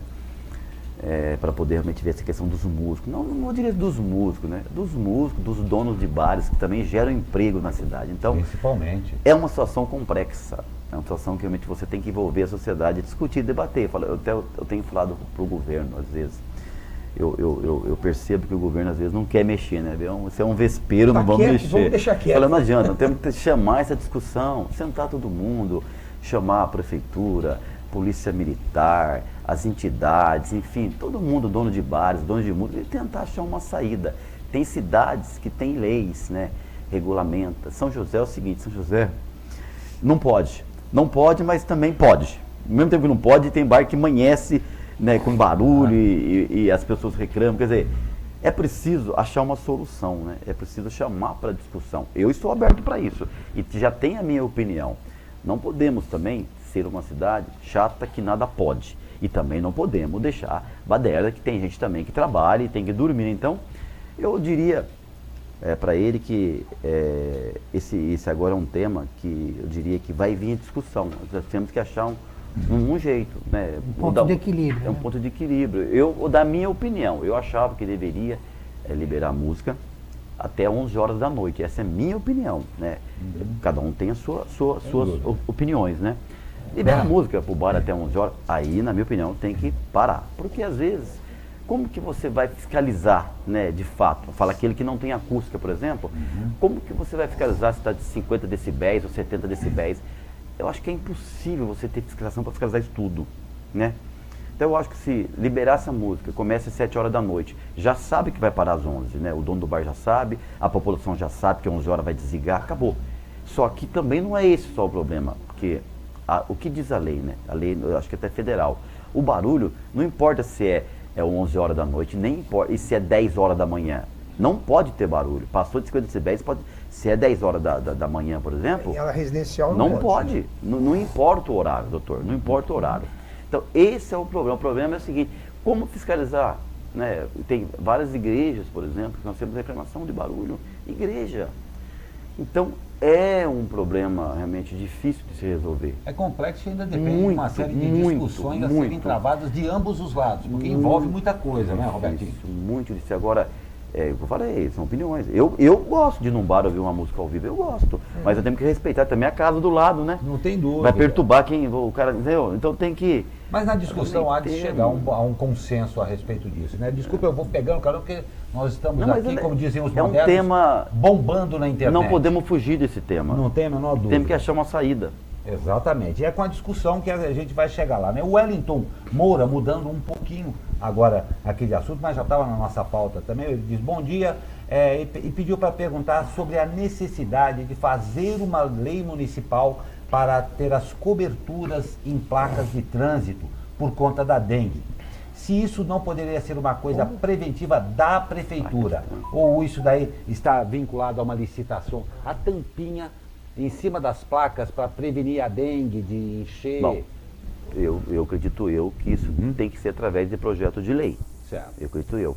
para poder realmente ver essa questão dos músicos. Não diria dos músicos, né? Dos músicos, dos donos de bares, que também geram emprego na cidade. Então, principalmente. É uma situação complexa, é uma situação que realmente você tem que envolver a sociedade, discutir, debater. Eu tenho falado para o governo, às vezes, eu percebo que o governo às vezes não quer mexer, né? Isso é um vespeiro, não vamos mexer. Vamos deixar quieto. Não adianta, nós temos que chamar essa discussão, sentar todo mundo, chamar a prefeitura, polícia militar, as entidades, enfim, todo mundo, dono de bares, dono de música, e tentar achar uma saída. Tem cidades que têm leis, né? Regulamenta. São José é o seguinte, São José não pode, mas também pode. Ao mesmo tempo que não pode, tem bar que amanhece, né, com barulho e as pessoas reclamam. Quer dizer, é preciso achar uma solução, né? É preciso chamar para discussão. Eu estou aberto para isso e já tenho a minha opinião. Não podemos também ser uma cidade chata que nada pode. E também não podemos deixar baderna, que tem gente também que trabalha e tem que dormir. Então, eu diria para ele que esse agora é um tema que eu diria que vai vir em discussão. Nós temos que achar um jeito, né? Um ponto de equilíbrio. É um ponto de equilíbrio. Da minha opinião, eu achava que deveria liberar a música até 11 horas da noite. Essa é a minha opinião, né? Cada um tem as suas opiniões, né? Libera a música pro bar até 11 horas, aí, na minha opinião, tem que parar. Porque, às vezes, como que você vai fiscalizar, né, de fato? Fala aquele que não tem acústica, por exemplo. Como que você vai fiscalizar se está de 50 decibéis ou 70 decibéis? Eu acho que é impossível você ter fiscalização para fiscalizar isso tudo, né? Então, eu acho que se liberar essa música, começa às 7 horas da noite, já sabe que vai parar às 11, né? O dono do bar já sabe, a população já sabe que às 11 horas vai desligar, acabou. Só que também não é esse só o problema, porque... o que diz a lei, né? A lei, eu acho que até federal. O barulho, não importa se é 11 horas da noite, nem importa, e se é 10 horas da manhã. Não pode ter barulho. Passou de 50 decibéis, se é 10 horas da manhã, por exemplo... Ela residencial não pode. Não importa o horário, doutor, não importa o horário. Então, esse é o problema. O problema é o seguinte, como fiscalizar? Né? Tem várias igrejas, por exemplo, que nós temos reclamação de barulho. Igreja. Então, é um problema realmente difícil de se resolver. É complexo e ainda depende de uma série de discussões a serem travadas de ambos os lados, porque envolve muita coisa, né, Robertinho? Isso, muito disso. Agora, eu falei, são opiniões. Eu gosto de ir num bar ouvir uma música ao vivo, eu gosto. Mas eu tenho que respeitar também a casa do lado, né? Não tem dúvida. Vai perturbar o cara, entendeu? Então tem que... Mas na discussão há de chegar a um consenso a respeito disso, né? Desculpa, eu vou pegando, cara, porque Nós estamos Não, mas aqui, como dizem os é um modernos, tema... bombando na internet. Não podemos fugir desse tema. Não tem a menor dúvida. Temos que achar uma saída. Exatamente. E é com a discussão que a gente vai chegar lá, né? O Wellington Moura, mudando um pouquinho agora aquele assunto, mas já estava na nossa pauta também, ele diz, bom dia, e pediu para perguntar sobre a necessidade de fazer uma lei municipal para ter as coberturas em placas de trânsito por conta da dengue. Se isso não poderia ser uma coisa preventiva da prefeitura, ou isso daí está vinculado a uma licitação, a tampinha em cima das placas para prevenir a dengue, de encher. Bom, eu acredito que isso tem que ser através de projeto de lei. Certo. Eu acredito eu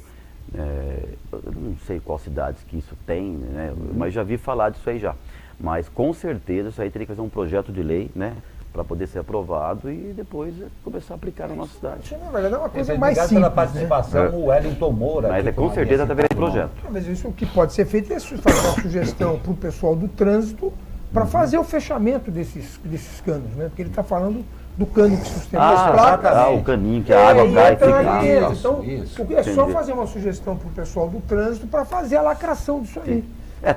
não sei qual cidades que isso tem, né? Mas já vi falar disso aí já. Mas com certeza isso aí teria que fazer um projeto de lei, né? Para poder ser aprovado e depois começar a aplicar na nossa cidade. Na verdade é uma coisa mais Obrigado simples, pela participação, né? o Wellington Moura. Mas que é com foi certeza através de citado, projeto. Mas isso, o que pode ser feito é fazer uma sugestão para o pessoal do trânsito para fazer o fechamento desses canos, né? Porque ele está falando do cano que sustenta as placas. O caninho que a água cai e fica. Então, é só fazer uma sugestão para o pessoal do trânsito para fazer a lacração disso aí.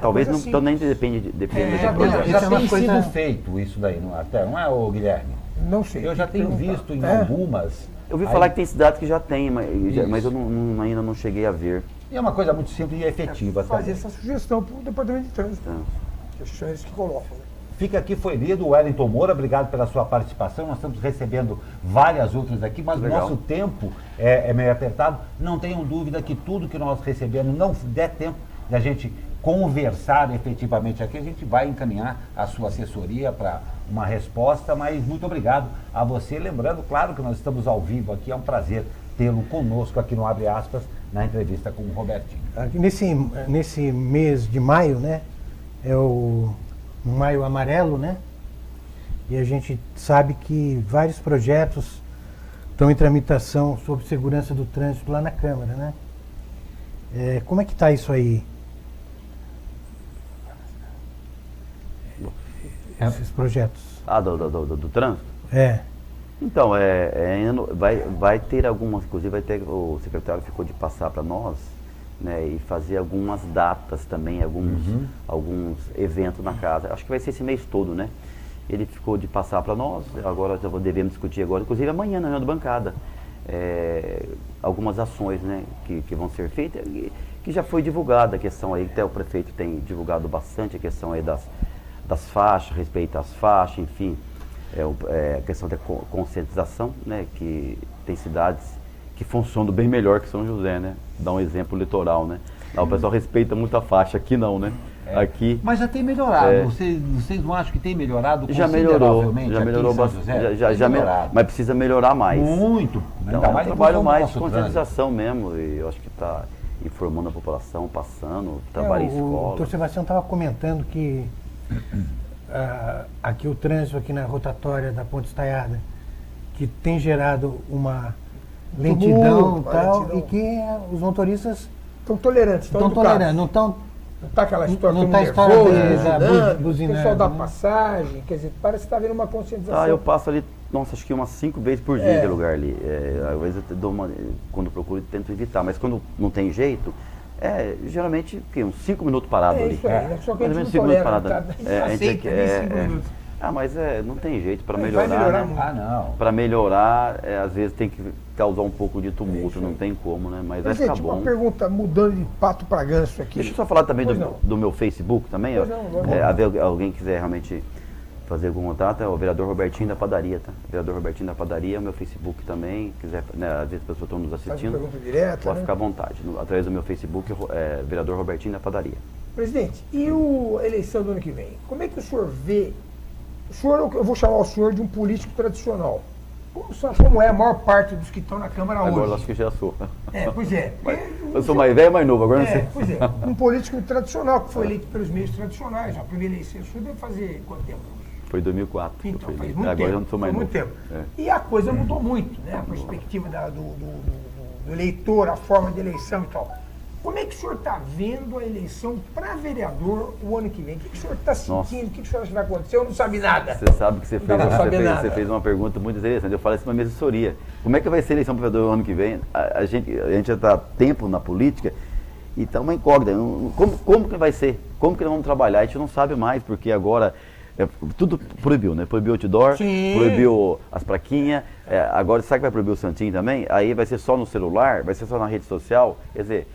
Talvez não, assim. então nem depende do Já projeto. tem sido feito isso daí, não é, ô Guilherme? Não sei. Eu já tenho visto em algumas. Eu ouvi falar que tem cidades que já tem, mas eu ainda não cheguei a ver. E é uma coisa muito simples e efetiva. Fazer essa sugestão para o departamento de trânsito. Que são eles que colocam. Né? Fica aqui, foi lido, o Wellington Moura, obrigado pela sua participação. Nós estamos recebendo várias outras aqui, mas o nosso tempo é meio apertado. Não tenham dúvida que tudo que nós recebemos não der tempo da gente conversar efetivamente aqui, a gente vai encaminhar a sua assessoria para uma resposta, mas muito obrigado a você. Lembrando, claro, que nós estamos ao vivo aqui, é um prazer tê-lo conosco aqui no Abre Aspas, na entrevista com o Robertinho. Nesse mês de maio, né, é o Maio Amarelo, né, e a gente sabe que vários projetos estão em tramitação sobre segurança do trânsito lá na Câmara, né. Como é que está isso aí? Esses projetos. Do trânsito? Então, vai ter algumas, inclusive o secretário ficou de passar para nós, né, e fazer algumas datas também, alguns eventos na casa. Acho que vai ser esse mês todo, né? Ele ficou de passar para nós, agora devemos discutir agora, inclusive amanhã na reunião da bancada, algumas ações, né, que vão ser feitas, que já foi divulgada a questão aí, até o prefeito tem divulgado bastante a questão aí das faixas, respeito às faixas, enfim, a questão da conscientização, né, que tem cidades que funcionam bem melhor que São José, né, dá um exemplo litoral, né, lá o pessoal respeita muito a faixa, aqui não, né, aqui... Mas já tem melhorado, vocês não acham que tem melhorado já melhorou bastante, já melhorado, mas precisa melhorar mais. Muito, então é um trabalho mais de conscientização mesmo, e eu acho que está informando a população, passando, trabalho em escola. O doutor Sebastião estava comentando que aqui o trânsito aqui na rotatória da Ponte Estaiada, que tem gerado uma lentidão e tal, e que os motoristas estão tolerantes, não estão... Não está aquela história, não está a história buzinando, o pessoal dá passagem, quer dizer, parece que está havendo uma conscientização. Eu passo ali, acho que umas 5 vezes por dia de lugar ali. Às vezes eu dou quando procuro, tento evitar, mas quando não tem jeito, geralmente uns 5 minutos parado ali. Isso aí, só que a gente não 5 minutos parado. Mas não tem jeito para melhorar. Vai melhorar, né? Não. Para melhorar, às vezes tem que causar um pouco de tumulto, não tem como, né? Mas vai ficar bom. Uma pergunta mudando de pato para ganso aqui. Deixa eu só falar também do meu Facebook também. Alguém quiser realmente fazer algum contato, é o vereador Robertinho da Padaria, tá? Vereador Robertinho da Padaria, é o meu Facebook também, quiser, né, às vezes as pessoas estão nos assistindo, pergunta direta, pode ficar à vontade, através do meu Facebook, vereador Robertinho da Padaria. Presidente, e a eleição do ano que vem? Como é que o senhor vê? Eu vou chamar o senhor de um político tradicional. Como é a maior parte dos que estão na Câmara hoje? Agora eu acho que já sou. Pois é. Eu sou mais velho e mais novo, agora não sei. Pois é, um político tradicional que foi eleito pelos meios tradicionais. A primeira eleição, o senhor deve fazer quanto tempo? Foi 2004. Então, faz muito agora tempo, eu não sou mais novo. Muito tempo. E a coisa mudou muito, né? A perspectiva do eleitor, a forma de eleição e tal. Como é que o senhor está vendo a eleição para vereador o ano que vem? O que o senhor está sentindo? O que o senhor acha que vai acontecer? Eu não sabe nada. Você sabe que você fez uma pergunta muito interessante. Eu falei isso na minha assessoria. Como é que vai ser a eleição para vereador o ano que vem? A gente já está há tempo na política Então, uma incógnita. Como que vai ser? Como que nós vamos trabalhar? A gente não sabe mais, porque agora tudo proibiu, né? Proibiu o outdoor, proibiu as plaquinhas. Agora, sabe que vai proibir o santinho também? Aí vai ser só no celular, vai ser só na rede social. Quer dizer,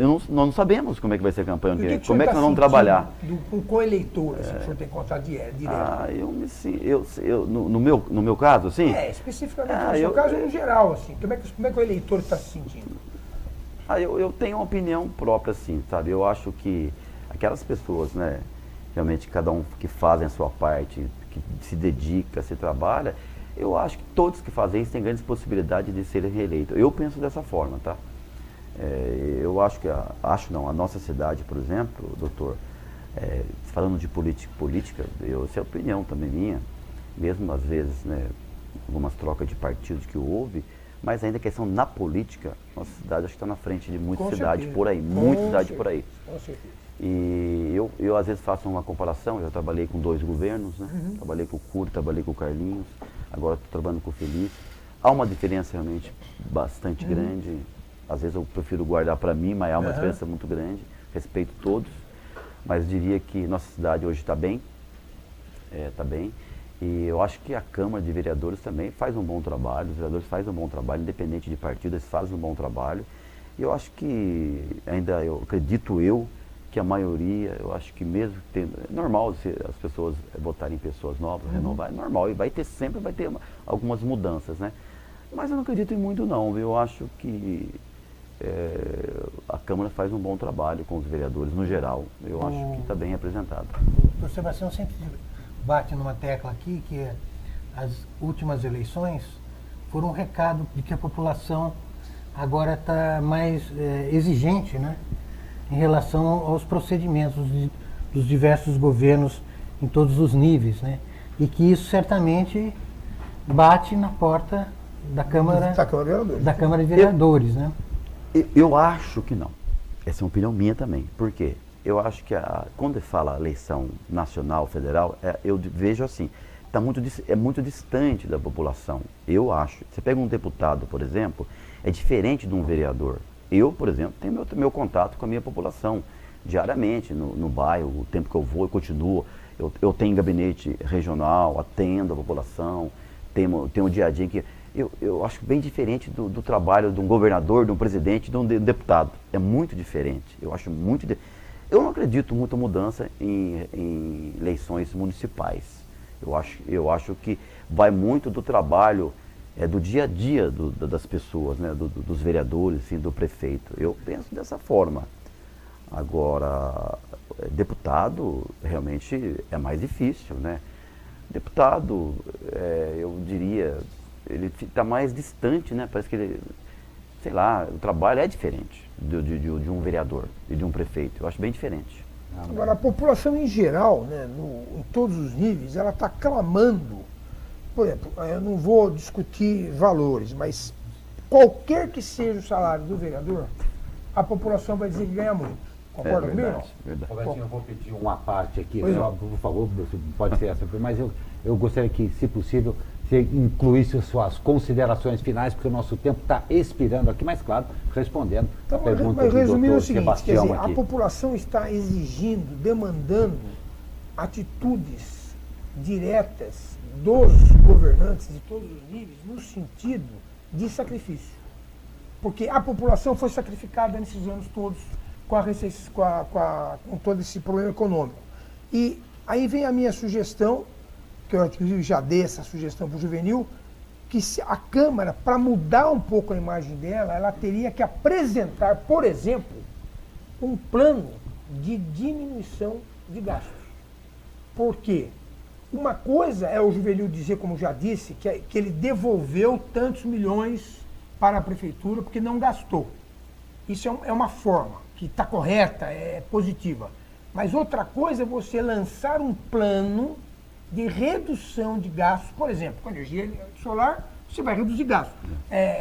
nós não sabemos como é que vai ser a campanha. Como é que nós vamos trabalhar? Com o eleitor, assim, que o senhor tem contato direto. No meu caso, assim? Especificamente no seu caso, no geral, assim. Como é que o eleitor está se sentindo? Eu tenho uma opinião própria, assim, sabe? Eu acho que aquelas pessoas, né, realmente cada um que fazem a sua parte, que se dedica, se trabalha, eu acho que todos que fazem isso têm grandes possibilidades de serem reeleitos. Eu penso dessa forma, tá? Eu acho que, a nossa cidade, por exemplo, doutor, falando de política, essa é a opinião também minha, mesmo às vezes, né, algumas trocas de partidos que houve, mas ainda a questão na política, nossa cidade acho que está na frente de muita cidade por aí, muita cidade por aí. Com certeza. E eu às vezes faço uma comparação, eu trabalhei com 2 governos, né? Trabalhei com o Cury, trabalhei com o Carlinhos, agora estou trabalhando com o Felício. Há uma diferença realmente bastante grande, às vezes eu prefiro guardar para mim, mas há uma diferença muito grande, respeito todos, mas diria que nossa cidade hoje está bem, está bem. E eu acho que a Câmara de Vereadores também faz um bom trabalho, os vereadores fazem um bom trabalho, independente de partido, eles fazem um bom trabalho. E eu acho que, eu acredito que a maioria, eu acho que mesmo tendo, é normal se as pessoas votarem em pessoas novas, renovar, é normal, e sempre vai ter algumas mudanças, né? Mas eu não acredito em muito não, viu? Eu acho que a Câmara faz um bom trabalho com os vereadores no geral, eu acho que está bem representado. O doutor Sebastião sempre bate numa tecla aqui que as últimas eleições foram um recado de que a população agora está mais exigente, né, em relação aos procedimentos dos diversos governos em todos os níveis, né, e que isso certamente bate na porta da Câmara de Vereadores, né? Eu acho que não. Essa é uma opinião minha também. Por quê? Eu acho que quando fala eleição nacional, federal, eu vejo assim, é muito distante da população, eu acho. Você pega um deputado, por exemplo, é diferente de um vereador. Eu, por exemplo, tenho meu contato com a minha população diariamente, no bairro, o tempo que eu vou, eu continuo. Eu tenho gabinete regional, atendo a população, tenho um dia a dia que... Eu acho bem diferente do trabalho de um governador, de um presidente, de um deputado. É muito diferente. Eu acho muito... Eu não acredito muita mudança em eleições municipais. Eu acho que vai muito do trabalho, do dia a dia das pessoas, né, dos vereadores, assim, do prefeito. Eu penso dessa forma. Agora, deputado realmente é mais difícil, né? Deputado, eu diria, ele está mais distante, né? Parece que ele, sei lá, o trabalho é diferente de um vereador e de um prefeito. Eu acho bem diferente. Agora, a população em geral, né, em todos os níveis, ela está clamando. Por exemplo, eu não vou discutir valores, mas qualquer que seja o salário do vereador, a população vai dizer que ganha muito. Concorda comigo? Robertinho, eu vou pedir uma parte aqui, por favor, pode ser essa, mas eu gostaria que, se possível, você incluísse suas considerações finais, porque o nosso tempo está expirando aqui, mas claro, respondendo a pergunta do doutor Sebastião aqui. A população está exigindo, demandando atitudes diretas dos governantes de todos os níveis no sentido de sacrifício. Porque a população foi sacrificada nesses anos todos com todo esse problema econômico. E aí vem a minha sugestão, que eu inclusive já dei essa sugestão para o Juvenil, que se a Câmara, para mudar um pouco a imagem dela, ela teria que apresentar, por exemplo, um plano de diminuição de gastos. Por quê? Uma coisa é o Juvenil dizer, como já disse, que ele devolveu tantos milhões para a Prefeitura porque não gastou. Isso é uma forma que está correta, é positiva. Mas outra coisa é você lançar um plano de redução de gastos. Por exemplo, com energia solar, você vai reduzir gastos.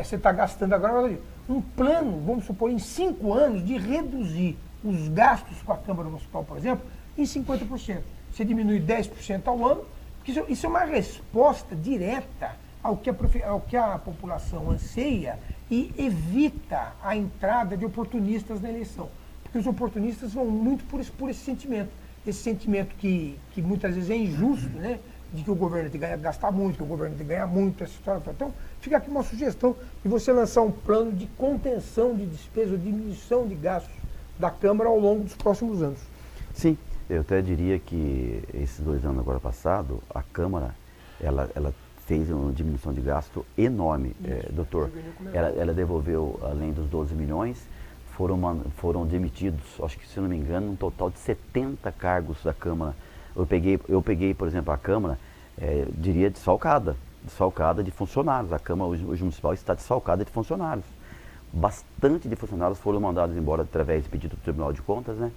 Você está gastando agora um plano, vamos supor, em 5 anos, de reduzir os gastos com a Câmara Municipal, por exemplo, em 50%. Você diminui 10% ao ano, porque isso é uma resposta direta ao que a população anseia e evita a entrada de oportunistas na eleição. Porque os oportunistas vão muito por esse sentimento que muitas vezes é injusto, né? De que o governo tem que gastar muito, que o governo tem que ganhar muito, essa história. Então, fica aqui uma sugestão de você lançar um plano de contenção de despesa, diminuição de gastos da Câmara ao longo dos próximos anos. Sim, eu até diria que esses 2 anos agora passado, a Câmara, ela fez uma diminuição de gasto enorme, doutor. Ela devolveu, além dos 12 milhões, foram demitidos, acho que se não me engano, um total de 70 cargos da Câmara. Eu peguei, por exemplo, a Câmara, diria desfalcada de funcionários. A Câmara hoje municipal está desfalcada de funcionários. Bastante de funcionários foram mandados embora através de pedido do Tribunal de Contas, né?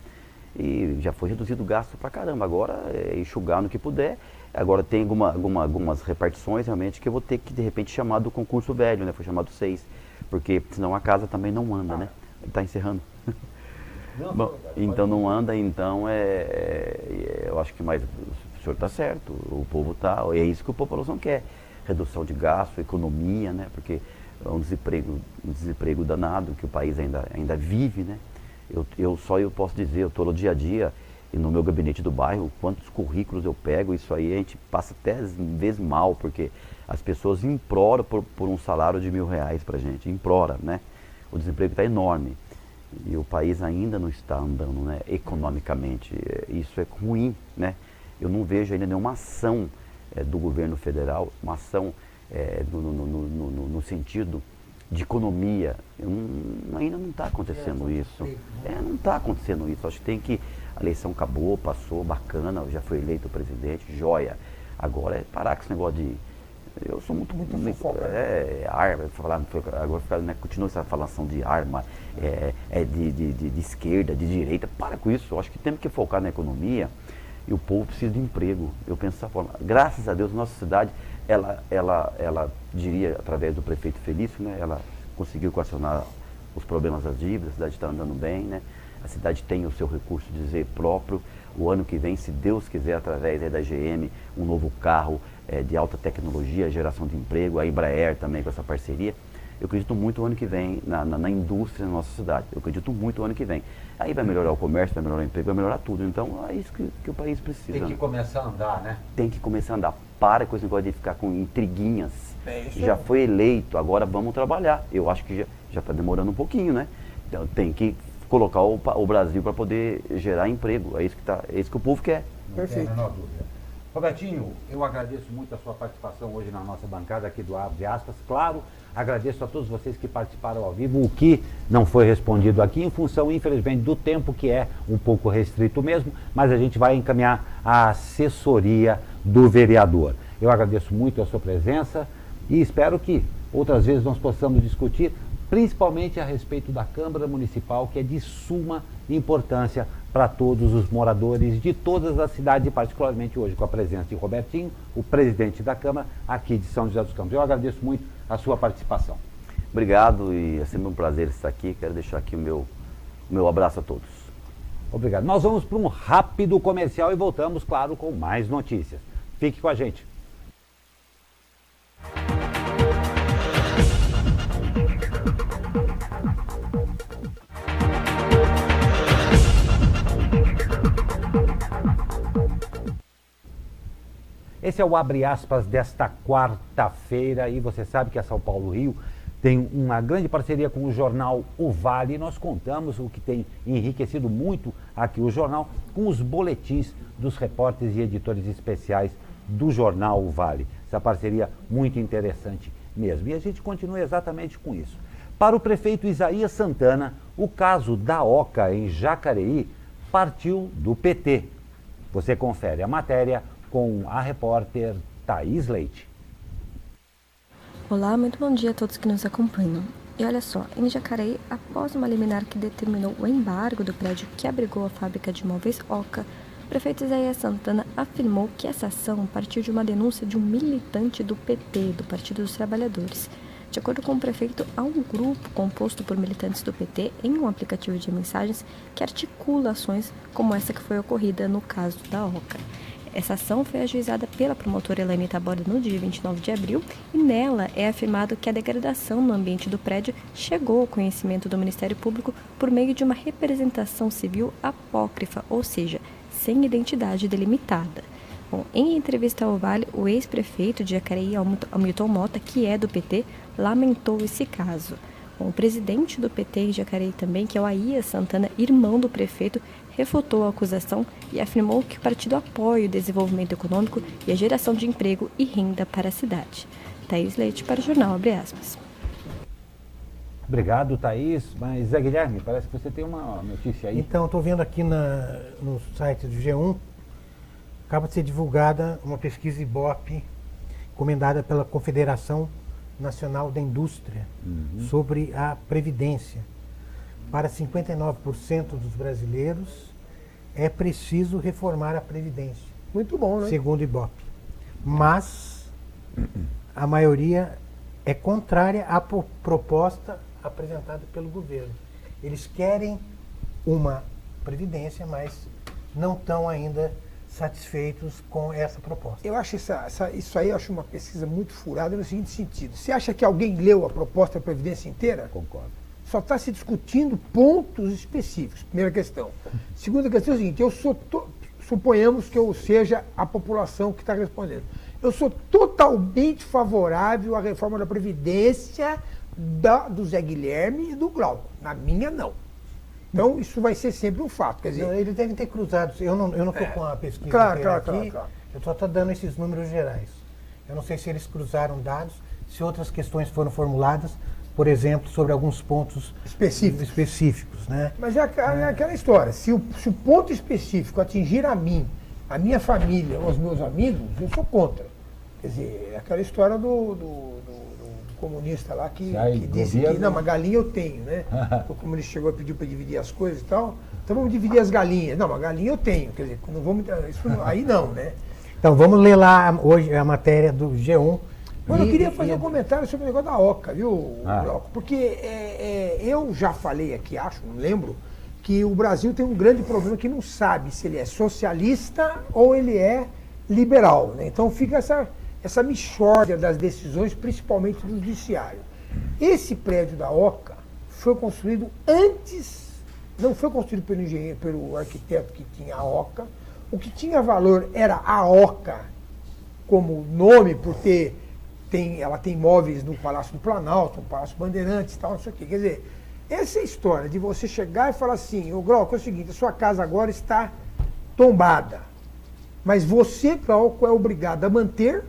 E já foi reduzido o gasto pra caramba. Agora é enxugar no que puder. Agora tem algumas repartições realmente que eu vou ter que de repente chamar do concurso velho, né? Foi chamado 6, porque senão a casa também não anda, né? Está encerrando. Bom, então não anda, então eu acho que mais o senhor está certo, o povo está, é isso que a população quer, redução de gasto, economia, né? Porque é um desemprego danado que o país ainda vive, né? Eu posso dizer, eu estou no dia a dia e no meu gabinete do bairro, quantos currículos eu pego, isso aí a gente passa até às vezes mal, porque as pessoas imploram por um salário de R$1.000 para a gente, implora, né? O desemprego está enorme. E o país ainda não está andando, né, economicamente. Isso é ruim, né? Eu não vejo ainda nenhuma ação do governo federal, uma ação no sentido de economia. Ainda não está acontecendo isso. Não está acontecendo isso. Acho que a eleição acabou, passou, bacana, já foi eleito o presidente, joia. Agora é parar com esse negócio de... Eu sou muito fofoca. Arma, agora né, continua essa falação de arma, de esquerda, de direita. Para com isso, eu acho que temos que focar na economia e o povo precisa de emprego. Eu penso dessa forma. Graças a Deus, nossa cidade, ela diria, através do prefeito Felício, né, ela conseguiu equacionar os problemas das dívidas, a cidade está andando bem, né? A cidade tem o seu recurso de dizer próprio. O ano que vem, se Deus quiser, através da GM, um novo carro de alta tecnologia, geração de emprego, a Embraer também com essa parceria. Eu acredito muito o ano que vem na indústria da nossa cidade. Eu acredito muito o ano que vem. Aí vai melhorar o comércio, vai melhorar o emprego, vai melhorar tudo. Então é isso que o país precisa. Tem que começar a andar, né? Tem que começar a andar. Para com esse negócio de ficar com intriguinhas. Já foi eleito, agora vamos trabalhar. Eu acho que já está demorando um pouquinho, né? Então tem que colocar o Brasil para poder gerar emprego. É isso que o povo quer. Perfeito. Não tem a menor dúvida. Robertinho, eu agradeço muito a sua participação hoje na nossa bancada aqui do Abre Aspas. Claro, agradeço a todos vocês que participaram ao vivo, o que não foi respondido aqui em função, infelizmente, do tempo que é um pouco restrito mesmo, mas a gente vai encaminhar a assessoria do vereador. Eu agradeço muito a sua presença e espero que outras vezes nós possamos discutir principalmente a respeito da Câmara Municipal, que é de suma importância para todos os moradores de todas as cidades, e particularmente hoje com a presença de Robertinho, o presidente da Câmara aqui de São José dos Campos. Eu agradeço muito a sua participação. Obrigado e é sempre um prazer estar aqui. Quero deixar aqui o meu abraço a todos. Obrigado. Nós vamos para um rápido comercial e voltamos, claro, com mais notícias. Fique com a gente. Esse é o Abre Aspas desta quarta-feira e você sabe que a São Paulo Rio tem uma grande parceria com o jornal O Vale e nós contamos o que tem enriquecido muito aqui o jornal com os boletins dos repórteres e editores especiais do jornal O Vale. Essa parceria muito interessante mesmo e a gente continua exatamente com isso. Para o prefeito Isaías Santana, o caso da Oca em Jacareí partiu do PT. Você confere a matéria com a repórter Thaís Leite. Olá, muito bom dia a todos que nos acompanham. E olha só, em Jacareí, após uma liminar que determinou o embargo do prédio que abrigou a fábrica de móveis Oca, o prefeito Isaías Santana afirmou que essa ação partiu de uma denúncia de um militante do PT, do Partido dos Trabalhadores. De acordo com o prefeito, há um grupo composto por militantes do PT em um aplicativo de mensagens que articula ações como essa que foi ocorrida no caso da Oca. Essa ação foi ajuizada pela promotora Elaine Taborda no dia 29 de abril e nela é afirmado que a degradação no ambiente do prédio chegou ao conhecimento do Ministério Público por meio de uma representação civil apócrifa, ou seja, sem identidade delimitada. Bom, em entrevista ao Vale, o ex-prefeito de Jacareí, Hamilton Mota, que é do PT, lamentou esse caso. Bom, o presidente do PT em Jacareí também, que é o Aías Santana, irmão do prefeito, refutou a acusação e afirmou que o partido apoia o desenvolvimento econômico e a geração de emprego e renda para a cidade. Thaís Leite para o Jornal Abre Aspas. Obrigado, Thaís. Mas, Zé Guilherme, parece que você tem uma notícia aí. Então, estou vendo aqui no site do G1, acaba de ser divulgada uma pesquisa Ibope, encomendada pela Confederação Nacional da Indústria, sobre a Previdência. Para 59% dos brasileiros, é preciso reformar a Previdência. Muito bom, né? Segundo o Ibope. Mas a maioria é contrária à proposta apresentada pelo governo. Eles querem uma Previdência, mas não estão ainda satisfeitos com essa proposta. Eu acho isso aí, eu acho uma pesquisa muito furada no seguinte sentido. Você acha que alguém leu a proposta da Previdência inteira? Concordo. Só está se discutindo pontos específicos, primeira questão. Segunda questão é o seguinte, suponhamos que eu seja a população que está respondendo. Eu sou totalmente favorável à reforma da Previdência do Zé Guilherme e do Glauco. Na minha, não. Então, isso vai ser sempre um fato. Quer dizer, não, eles devem ter cruzado. Eu não estou com a pesquisa claro. Eu só estou dando esses números gerais. Eu não sei se eles cruzaram dados, se outras questões foram formuladas, por exemplo, sobre alguns pontos específicos, né? Mas é aquela história. Se o ponto específico atingir a mim, a minha família, aos meus amigos, eu sou contra. Quer dizer, é aquela história do comunista lá que disse que, não, uma galinha eu tenho, né? O comunista chegou e pediu para dividir as coisas e tal. Então vamos dividir as galinhas. Não, uma galinha eu tenho. Quer dizer, não vamos, aí não, né? Então vamos ler lá hoje a matéria do G1. Mas eu queria fazer um comentário sobre o negócio da OCA, viu, Glauco? Porque eu já falei aqui, não lembro, que o Brasil tem um grande problema que não sabe se ele é socialista ou ele é liberal, né? Então fica essa mixórdia das decisões, principalmente do judiciário. Esse prédio da OCA foi construído antes, não foi construído pelo engenheiro, pelo arquiteto que tinha a OCA. O que tinha valor era a OCA como nome, por ela tem imóveis no Palácio do Planalto, no Palácio Bandeirantes e tal, não sei o quê. Quer dizer, essa história de você chegar e falar assim, ô Glauco, é o seguinte, a sua casa agora está tombada, mas você, Glauco, é obrigado a manter,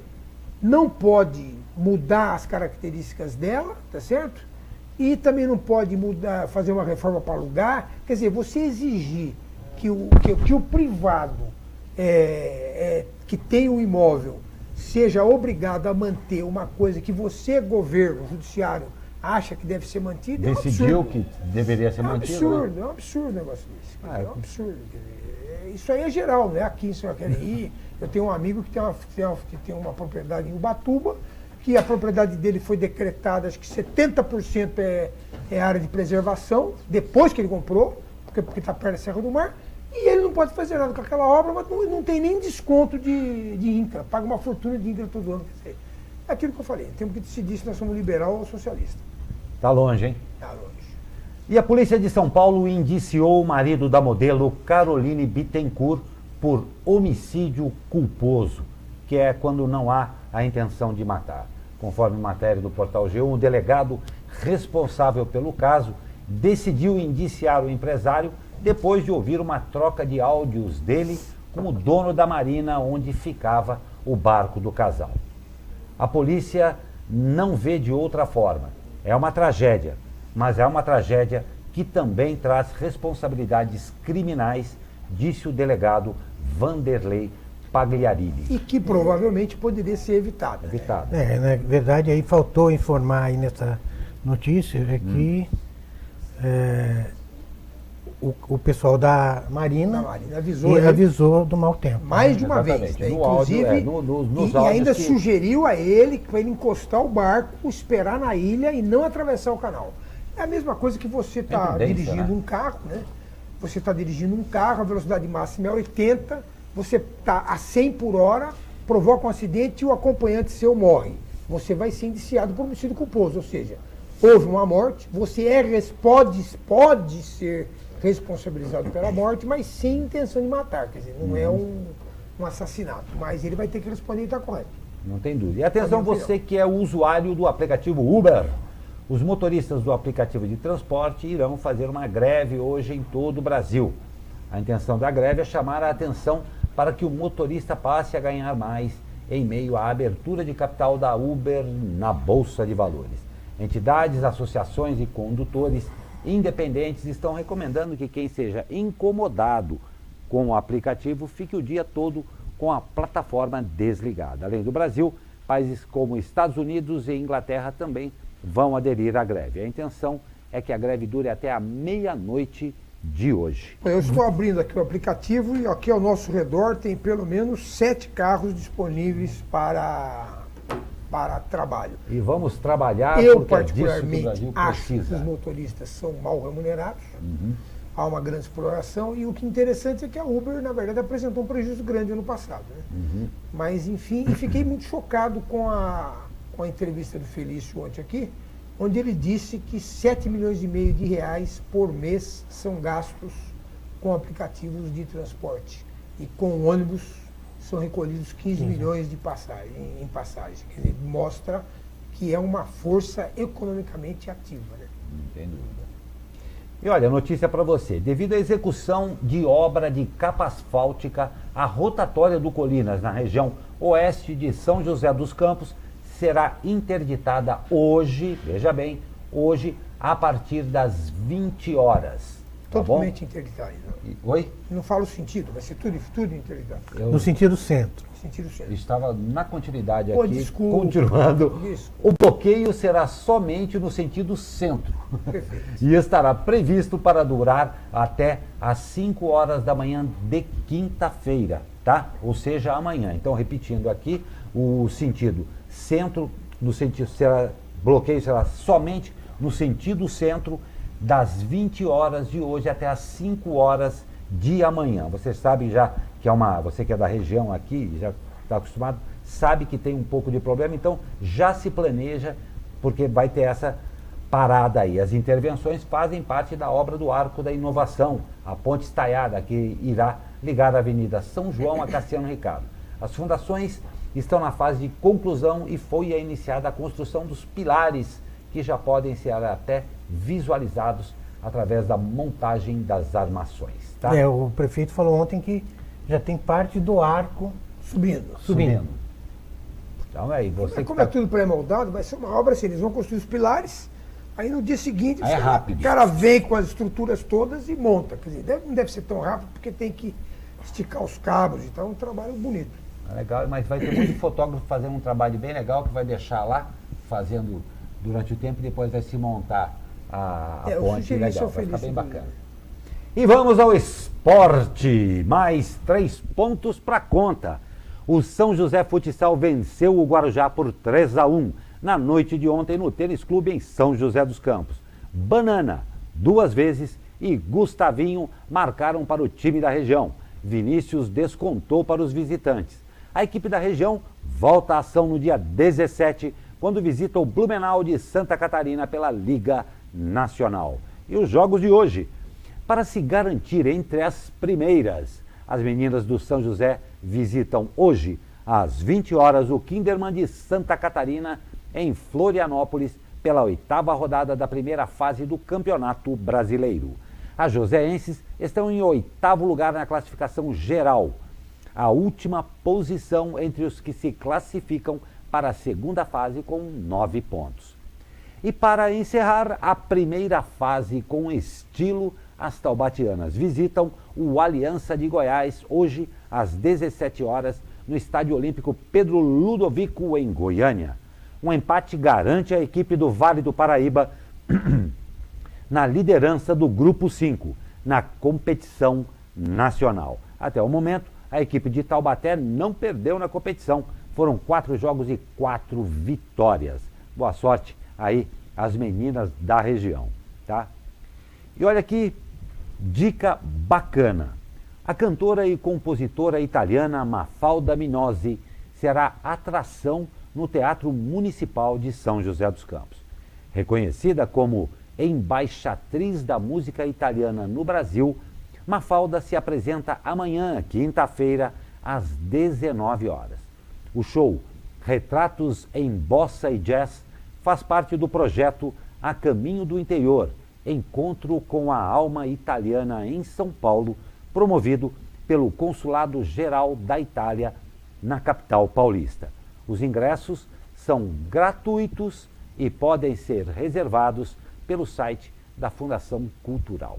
não pode mudar as características dela, tá certo? E também não pode fazer uma reforma para alugar. Quer dizer, você exigir que o privado que tem o imóvel seja obrigado a manter uma coisa que você, governo, judiciário, acha que deve ser mantida, decidiu que deveria ser mantido. É um absurdo o negócio desse. É um absurdo. Isso aí é geral, né? Aqui em Jacareí, eu tenho um amigo que tem uma propriedade em Ubatuba, que a propriedade dele foi decretada, acho que 70% é área de preservação, depois que ele comprou, porque está perto da Serra do Mar, e ele não pode fazer nada com aquela obra, mas não tem nem desconto de INCRA, paga uma fortuna de INCRA todo ano. É aquilo que eu falei, temos que decidir se nós somos liberal ou socialista. Tá longe, hein? Tá longe. E a polícia de São Paulo indiciou o marido da modelo Caroline Bittencourt por homicídio culposo, que é quando não há a intenção de matar. Conforme matéria do portal G1, o delegado responsável pelo caso decidiu indiciar o empresário depois de ouvir uma troca de áudios dele com o dono da marina onde ficava o barco do casal. A polícia não vê de outra forma. É uma tragédia, mas é uma tragédia que também traz responsabilidades criminais, disse o delegado Vanderlei Pagliarini. E que provavelmente poderia ser evitado. Na verdade, aí faltou informar aí nessa notícia que o pessoal da Marina avisou do mau tempo. Mais de uma vez, né? Inclusive, e ainda sugeriu a ele para ele encostar o barco, esperar na ilha e não atravessar o canal. É a mesma coisa que você está dirigindo um carro, né? Você está dirigindo um carro, a velocidade máxima é 80, você está a 100 por hora, provoca um acidente e o acompanhante seu morre. Você vai ser indiciado por homicídio culposo, ou seja, houve uma morte, você pode ser responsabilizado pela morte, mas sem intenção de matar, quer dizer, não é um assassinato, mas ele vai ter que responder e está correto. Não tem dúvida. E atenção, você que é o usuário do aplicativo Uber. Os motoristas do aplicativo de transporte irão fazer uma greve hoje em todo o Brasil. A intenção da greve é chamar a atenção para que o motorista passe a ganhar mais em meio à abertura de capital da Uber na Bolsa de Valores. Entidades, associações e condutores independentes estão recomendando que quem seja incomodado com o aplicativo fique o dia todo com a plataforma desligada. Além do Brasil, países como Estados Unidos e Inglaterra também vão aderir à greve. A intenção é que a greve dure até a meia-noite de hoje. Eu estou abrindo aqui o aplicativo e aqui ao nosso redor tem pelo menos 7 carros disponíveis para trabalho. E vamos trabalhar Eu porque é disso que o particularmente Brasil acho que precisa. os motoristas são mal remunerados, há uma grande exploração e o que é interessante é que a Uber, na verdade, apresentou um prejuízo grande ano passado. Né? Mas, enfim, e fiquei muito chocado com a entrevista do Felício ontem aqui, onde ele disse que 7,5 milhões de reais por mês são gastos com aplicativos de transporte. E com ônibus são recolhidos 15 milhões em passagem. Quer dizer, mostra que é uma força economicamente ativa. Né? Não tem dúvida. E olha, notícia para você. Devido à execução de obra de capa asfáltica, a rotatória do Colinas, na região oeste de São José dos Campos, será interditada hoje, veja bem, hoje, a partir das 20 horas. Tá Totalmente bom? interditada. Oi? Não falo o sentido, vai ser tudo interditado. No sentido centro. Sentido certo. Estava na continuidade Pô, aqui, desculpa, continuando. desculpa. O bloqueio será somente no sentido centro. Perfeito. E estará previsto para durar até às 5 horas da manhã de quinta-feira, tá? Ou seja, amanhã. Então, repetindo aqui, o sentido centro, bloqueio será somente no sentido centro, das 20 horas de hoje até às 5 horas de amanhã. Você sabe já que você que é da região aqui, já está acostumado, sabe que tem um pouco de problema, então já se planeja, porque vai ter essa parada aí. As intervenções fazem parte da obra do Arco da Inovação, a ponte estaiada, que irá ligar a Avenida São João a Cassiano Ricardo. As fundações estão na fase de conclusão e foi iniciada a construção dos pilares, que já podem ser até visualizados através da montagem das armações. Tá? O prefeito falou ontem que já tem parte do arco subindo. Então aí, você Como é tudo pré-moldado, vai ser uma obra assim, eles vão construir os pilares, aí no dia seguinte Aí é rápido. o cara vem com as estruturas todas e monta. Quer dizer, não deve ser tão rápido porque tem que esticar os cabos e tal, um trabalho bonito. Legal, mas vai ter muito fotógrafo fazendo um trabalho bem legal que vai deixar lá, fazendo durante o tempo e depois vai se montar a ponte legal, vai ficar bem bacana. E vamos ao esporte, mais 3 pontos para conta. O São José Futsal venceu o Guarujá por 3-1 na noite de ontem no Tênis Clube em São José dos Campos. Banana, 2 vezes, e Gustavinho marcaram para o time da região. Vinícius descontou para os visitantes. A equipe da região volta à ação no dia 17, quando visita o Blumenau de Santa Catarina pela Liga Nacional. E os jogos de hoje? Para se garantir entre as primeiras, as meninas do São José visitam hoje, às 20 horas, o Kinderman de Santa Catarina, em Florianópolis, pela 8ª rodada da primeira fase do Campeonato Brasileiro. As joseenses estão em 8º lugar na classificação geral, a última posição entre os que se classificam para a segunda fase com 9 pontos. E para encerrar a primeira fase com estilo, as taubatianas visitam o Aliança de Goiás hoje às 17 horas no Estádio Olímpico Pedro Ludovico, em Goiânia. Um empate garante a equipe do Vale do Paraíba na liderança do Grupo 5, na competição nacional. Até o momento, a equipe de Taubaté não perdeu na competição. Foram 4 jogos e 4 vitórias. Boa sorte aí às meninas da região, tá? E olha que dica bacana. A cantora e compositora italiana Mafalda Minozzi será atração no Teatro Municipal de São José dos Campos. Reconhecida como embaixatriz da música italiana no Brasil, Mafalda se apresenta amanhã, quinta-feira, às 19 horas. O show Retratos em Bossa e Jazz faz parte do projeto A Caminho do Interior, Encontro com a Alma Italiana em São Paulo, promovido pelo Consulado Geral da Itália na capital paulista. Os ingressos são gratuitos e podem ser reservados pelo site da Fundação Cultural.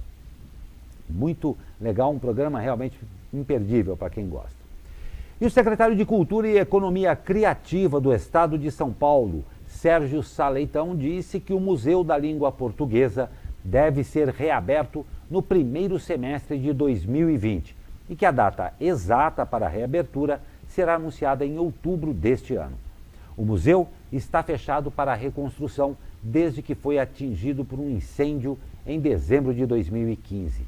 Muito legal, um programa realmente imperdível para quem gosta. E o secretário de Cultura e Economia Criativa do Estado de São Paulo, Sérgio Saleitão, disse que o Museu da Língua Portuguesa deve ser reaberto no primeiro semestre de 2020 e que a data exata para a reabertura será anunciada em outubro deste ano. O museu está fechado para a reconstrução desde que foi atingido por um incêndio em dezembro de 2015.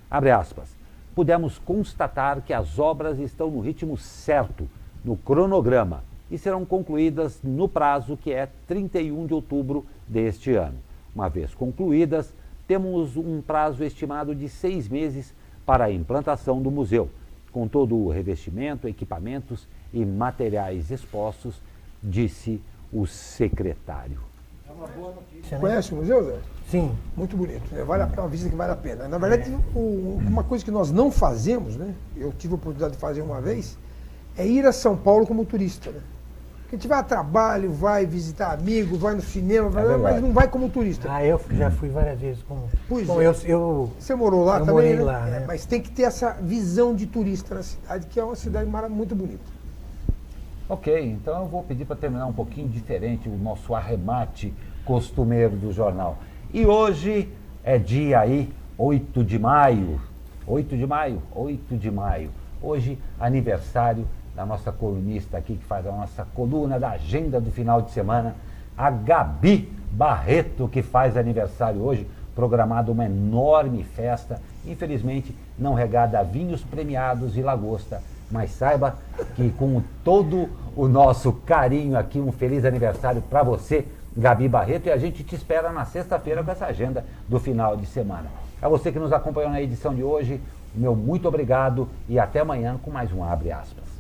Abre aspas. Pudemos constatar que as obras estão no ritmo certo, no cronograma, e serão concluídas no prazo que é 31 de outubro deste ano. Uma vez concluídas, temos um prazo estimado de 6 meses para a implantação do museu, com todo o revestimento, equipamentos e materiais expostos, disse o secretário. É uma boa notícia, né? Conhece o museu, Zé? Sim. Muito bonito, né? Vale uma visita que vale a pena. Na verdade, uma coisa que nós não fazemos, né? Eu tive a oportunidade de fazer uma vez, é ir a São Paulo como turista, né? Porque a gente vai a trabalho, vai visitar amigos, vai no cinema, mas não vai como turista. Ah, eu já fui várias vezes como. Você morou lá também? Morei né? lá, né? Mas tem que ter essa visão de turista na cidade, que é uma cidade muito bonita. Ok, então eu vou pedir para terminar um pouquinho diferente o nosso arremate costumeiro do jornal. E hoje é dia aí, 8 de maio. 8 de maio. Hoje, aniversário da nossa colunista aqui, que faz a nossa coluna da agenda do final de semana, a Gabi Barreto, que faz aniversário hoje, programada uma enorme festa, infelizmente não regada a vinhos premiados e lagosta, mas saiba que com todo o nosso carinho aqui, um feliz aniversário para você, Gabi Barreto, e a gente te espera na sexta-feira com essa agenda do final de semana. A você que nos acompanhou na edição de hoje, meu muito obrigado e até amanhã com mais um Abre Aspas.